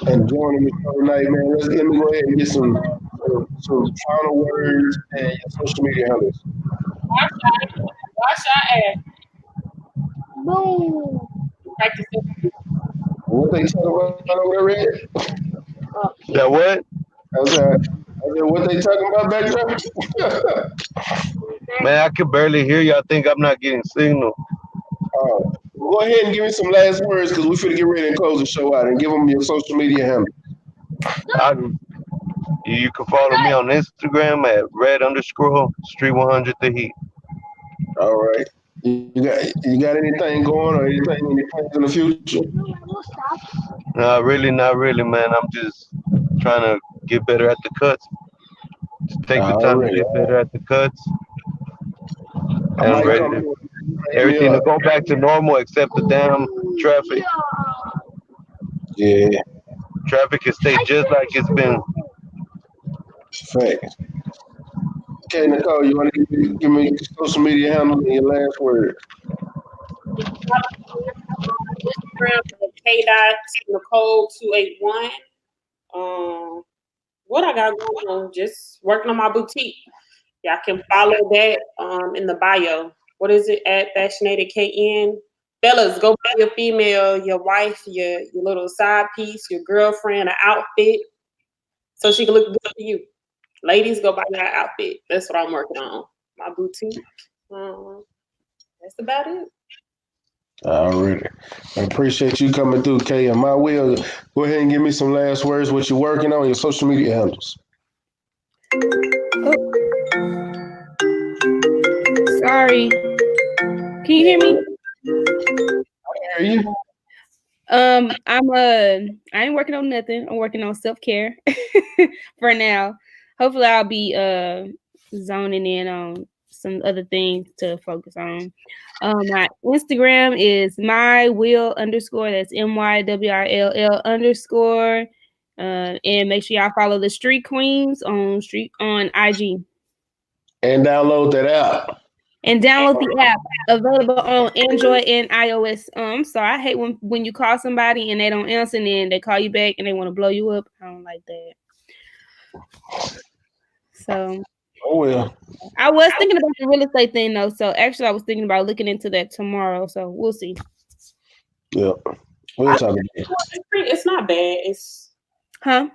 and joining me tonight, man. Let me go ahead and get some final words and your social media handles. Wash our ass. Boom. Practice it. What they talking about over there, Red? That what? I said, what they talking about back there? Man, I can barely hear you. I think I'm not getting signal. Go ahead and give me some last words because we finna get ready and close the show out and give them your social media handle. You can follow me on Instagram at red_street100 the heat. All right. You got anything going or anything any plans in the future? Not really, man. I'm just trying to get better at the cuts. Just take the time to get better at the cuts. And I'm ready to everything to go back to normal except the damn traffic. Yeah. Traffic can stay just like it's been. Fact. Okay, Nicole, you want to give me social media handle and your last word? Instagram K.Nicole281. What I got going on? Just working on my boutique. Y'all can follow that in the bio. What is it at Fashionated KN? Fellas, go buy your female, your wife, your little side piece, your girlfriend, an outfit, so she can look good for you. Ladies, go buy your outfit. That's what I'm working on. My boutique. That's about it. Alrighty. I appreciate you coming through, Kay. And my will, go ahead and give me some last words. What you're working on, your social media handles. Sorry. Can you hear me? I hear you. I ain't working on nothing. I'm working on self-care for now. Hopefully I'll be zoning in on some other things to focus on. My Instagram is mywirl_. That's MYWRLL_. And make sure y'all follow the Street Queens on IG. And download that app. And download the app, available on Android and iOS. So I hate when you call somebody and they don't answer and then they call you back and they want to blow you up. I don't like that. So I was thinking about the real estate thing though. So actually I was thinking about looking into that tomorrow. So we'll see. Yeah. We'll talk about it. It's not bad. I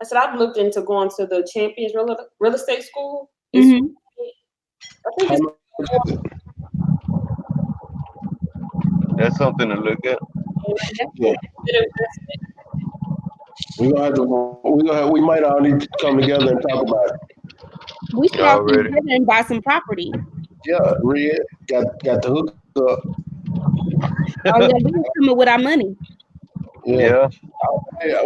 said I've looked into going to the Champions Real Estate School. I think it's That's something to look at. Yeah. We might all need to come together and talk about it. We should all come together and buy some property. Yeah, Red got the hook up. All we gotta do is come up with our money. Yeah.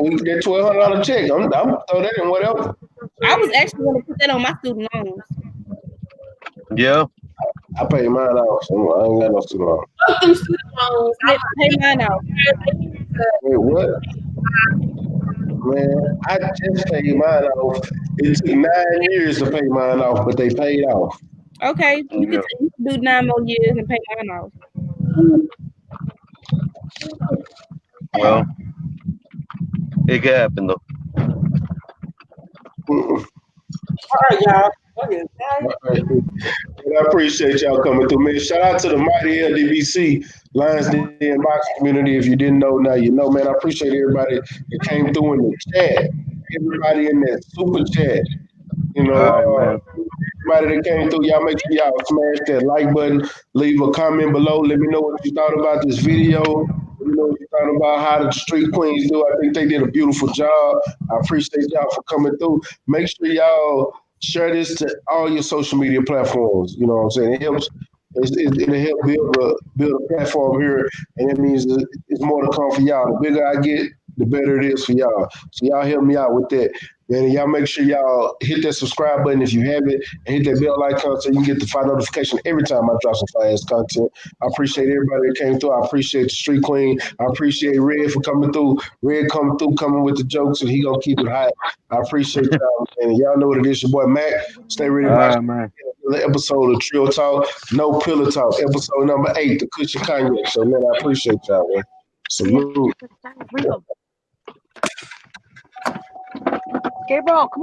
We can get $1,200 check. I'm throw that in whatever. I was actually going to put that on my student loans. Yeah. I pay mine off. So I ain't got no student loan. Fuck them student loans. Pay mine off. Wait, what? Man, I just paid mine off. It took 9 years to pay mine off, but they paid off. Okay, you can do 9 more years and pay mine off. Well, it can happen though. Mm-mm. All right, y'all. Okay. All right. And I appreciate y'all coming through, man. Shout out to the mighty LDBC Lions Den Box community. If you didn't know, now you know, man. I appreciate everybody that came through in the chat. Everybody in that super chat. You know, All right, man. everybody that came through, y'all make sure y'all smash that like button. Leave a comment below. Let me know what you thought about this video. Let me know what you thought about how the street queens do. I think they did a beautiful job. I appreciate y'all for coming through. Make sure y'all share this to all your social media platforms. You know what I'm saying? It helps. It'll help build a platform here, and it means it's more to come for y'all. The bigger I get, the better it is for y'all. So y'all help me out with that. Man, y'all make sure y'all hit that subscribe button if you haven't, and hit that bell icon so you can get the 5 notification every time I drop some fast content. I appreciate everybody that came through. I appreciate the Street Queen. I appreciate Red for coming through. Red coming through, coming with the jokes, and he gonna keep it hot. I appreciate y'all, and y'all know what it is. Your boy Mac. Stay ready. All right, man. Another episode of Trill Talk, No Pillow Talk, episode number 8, the Cushion Cognac. So, man, I appreciate y'all, man. Salute. Gabriel, come on.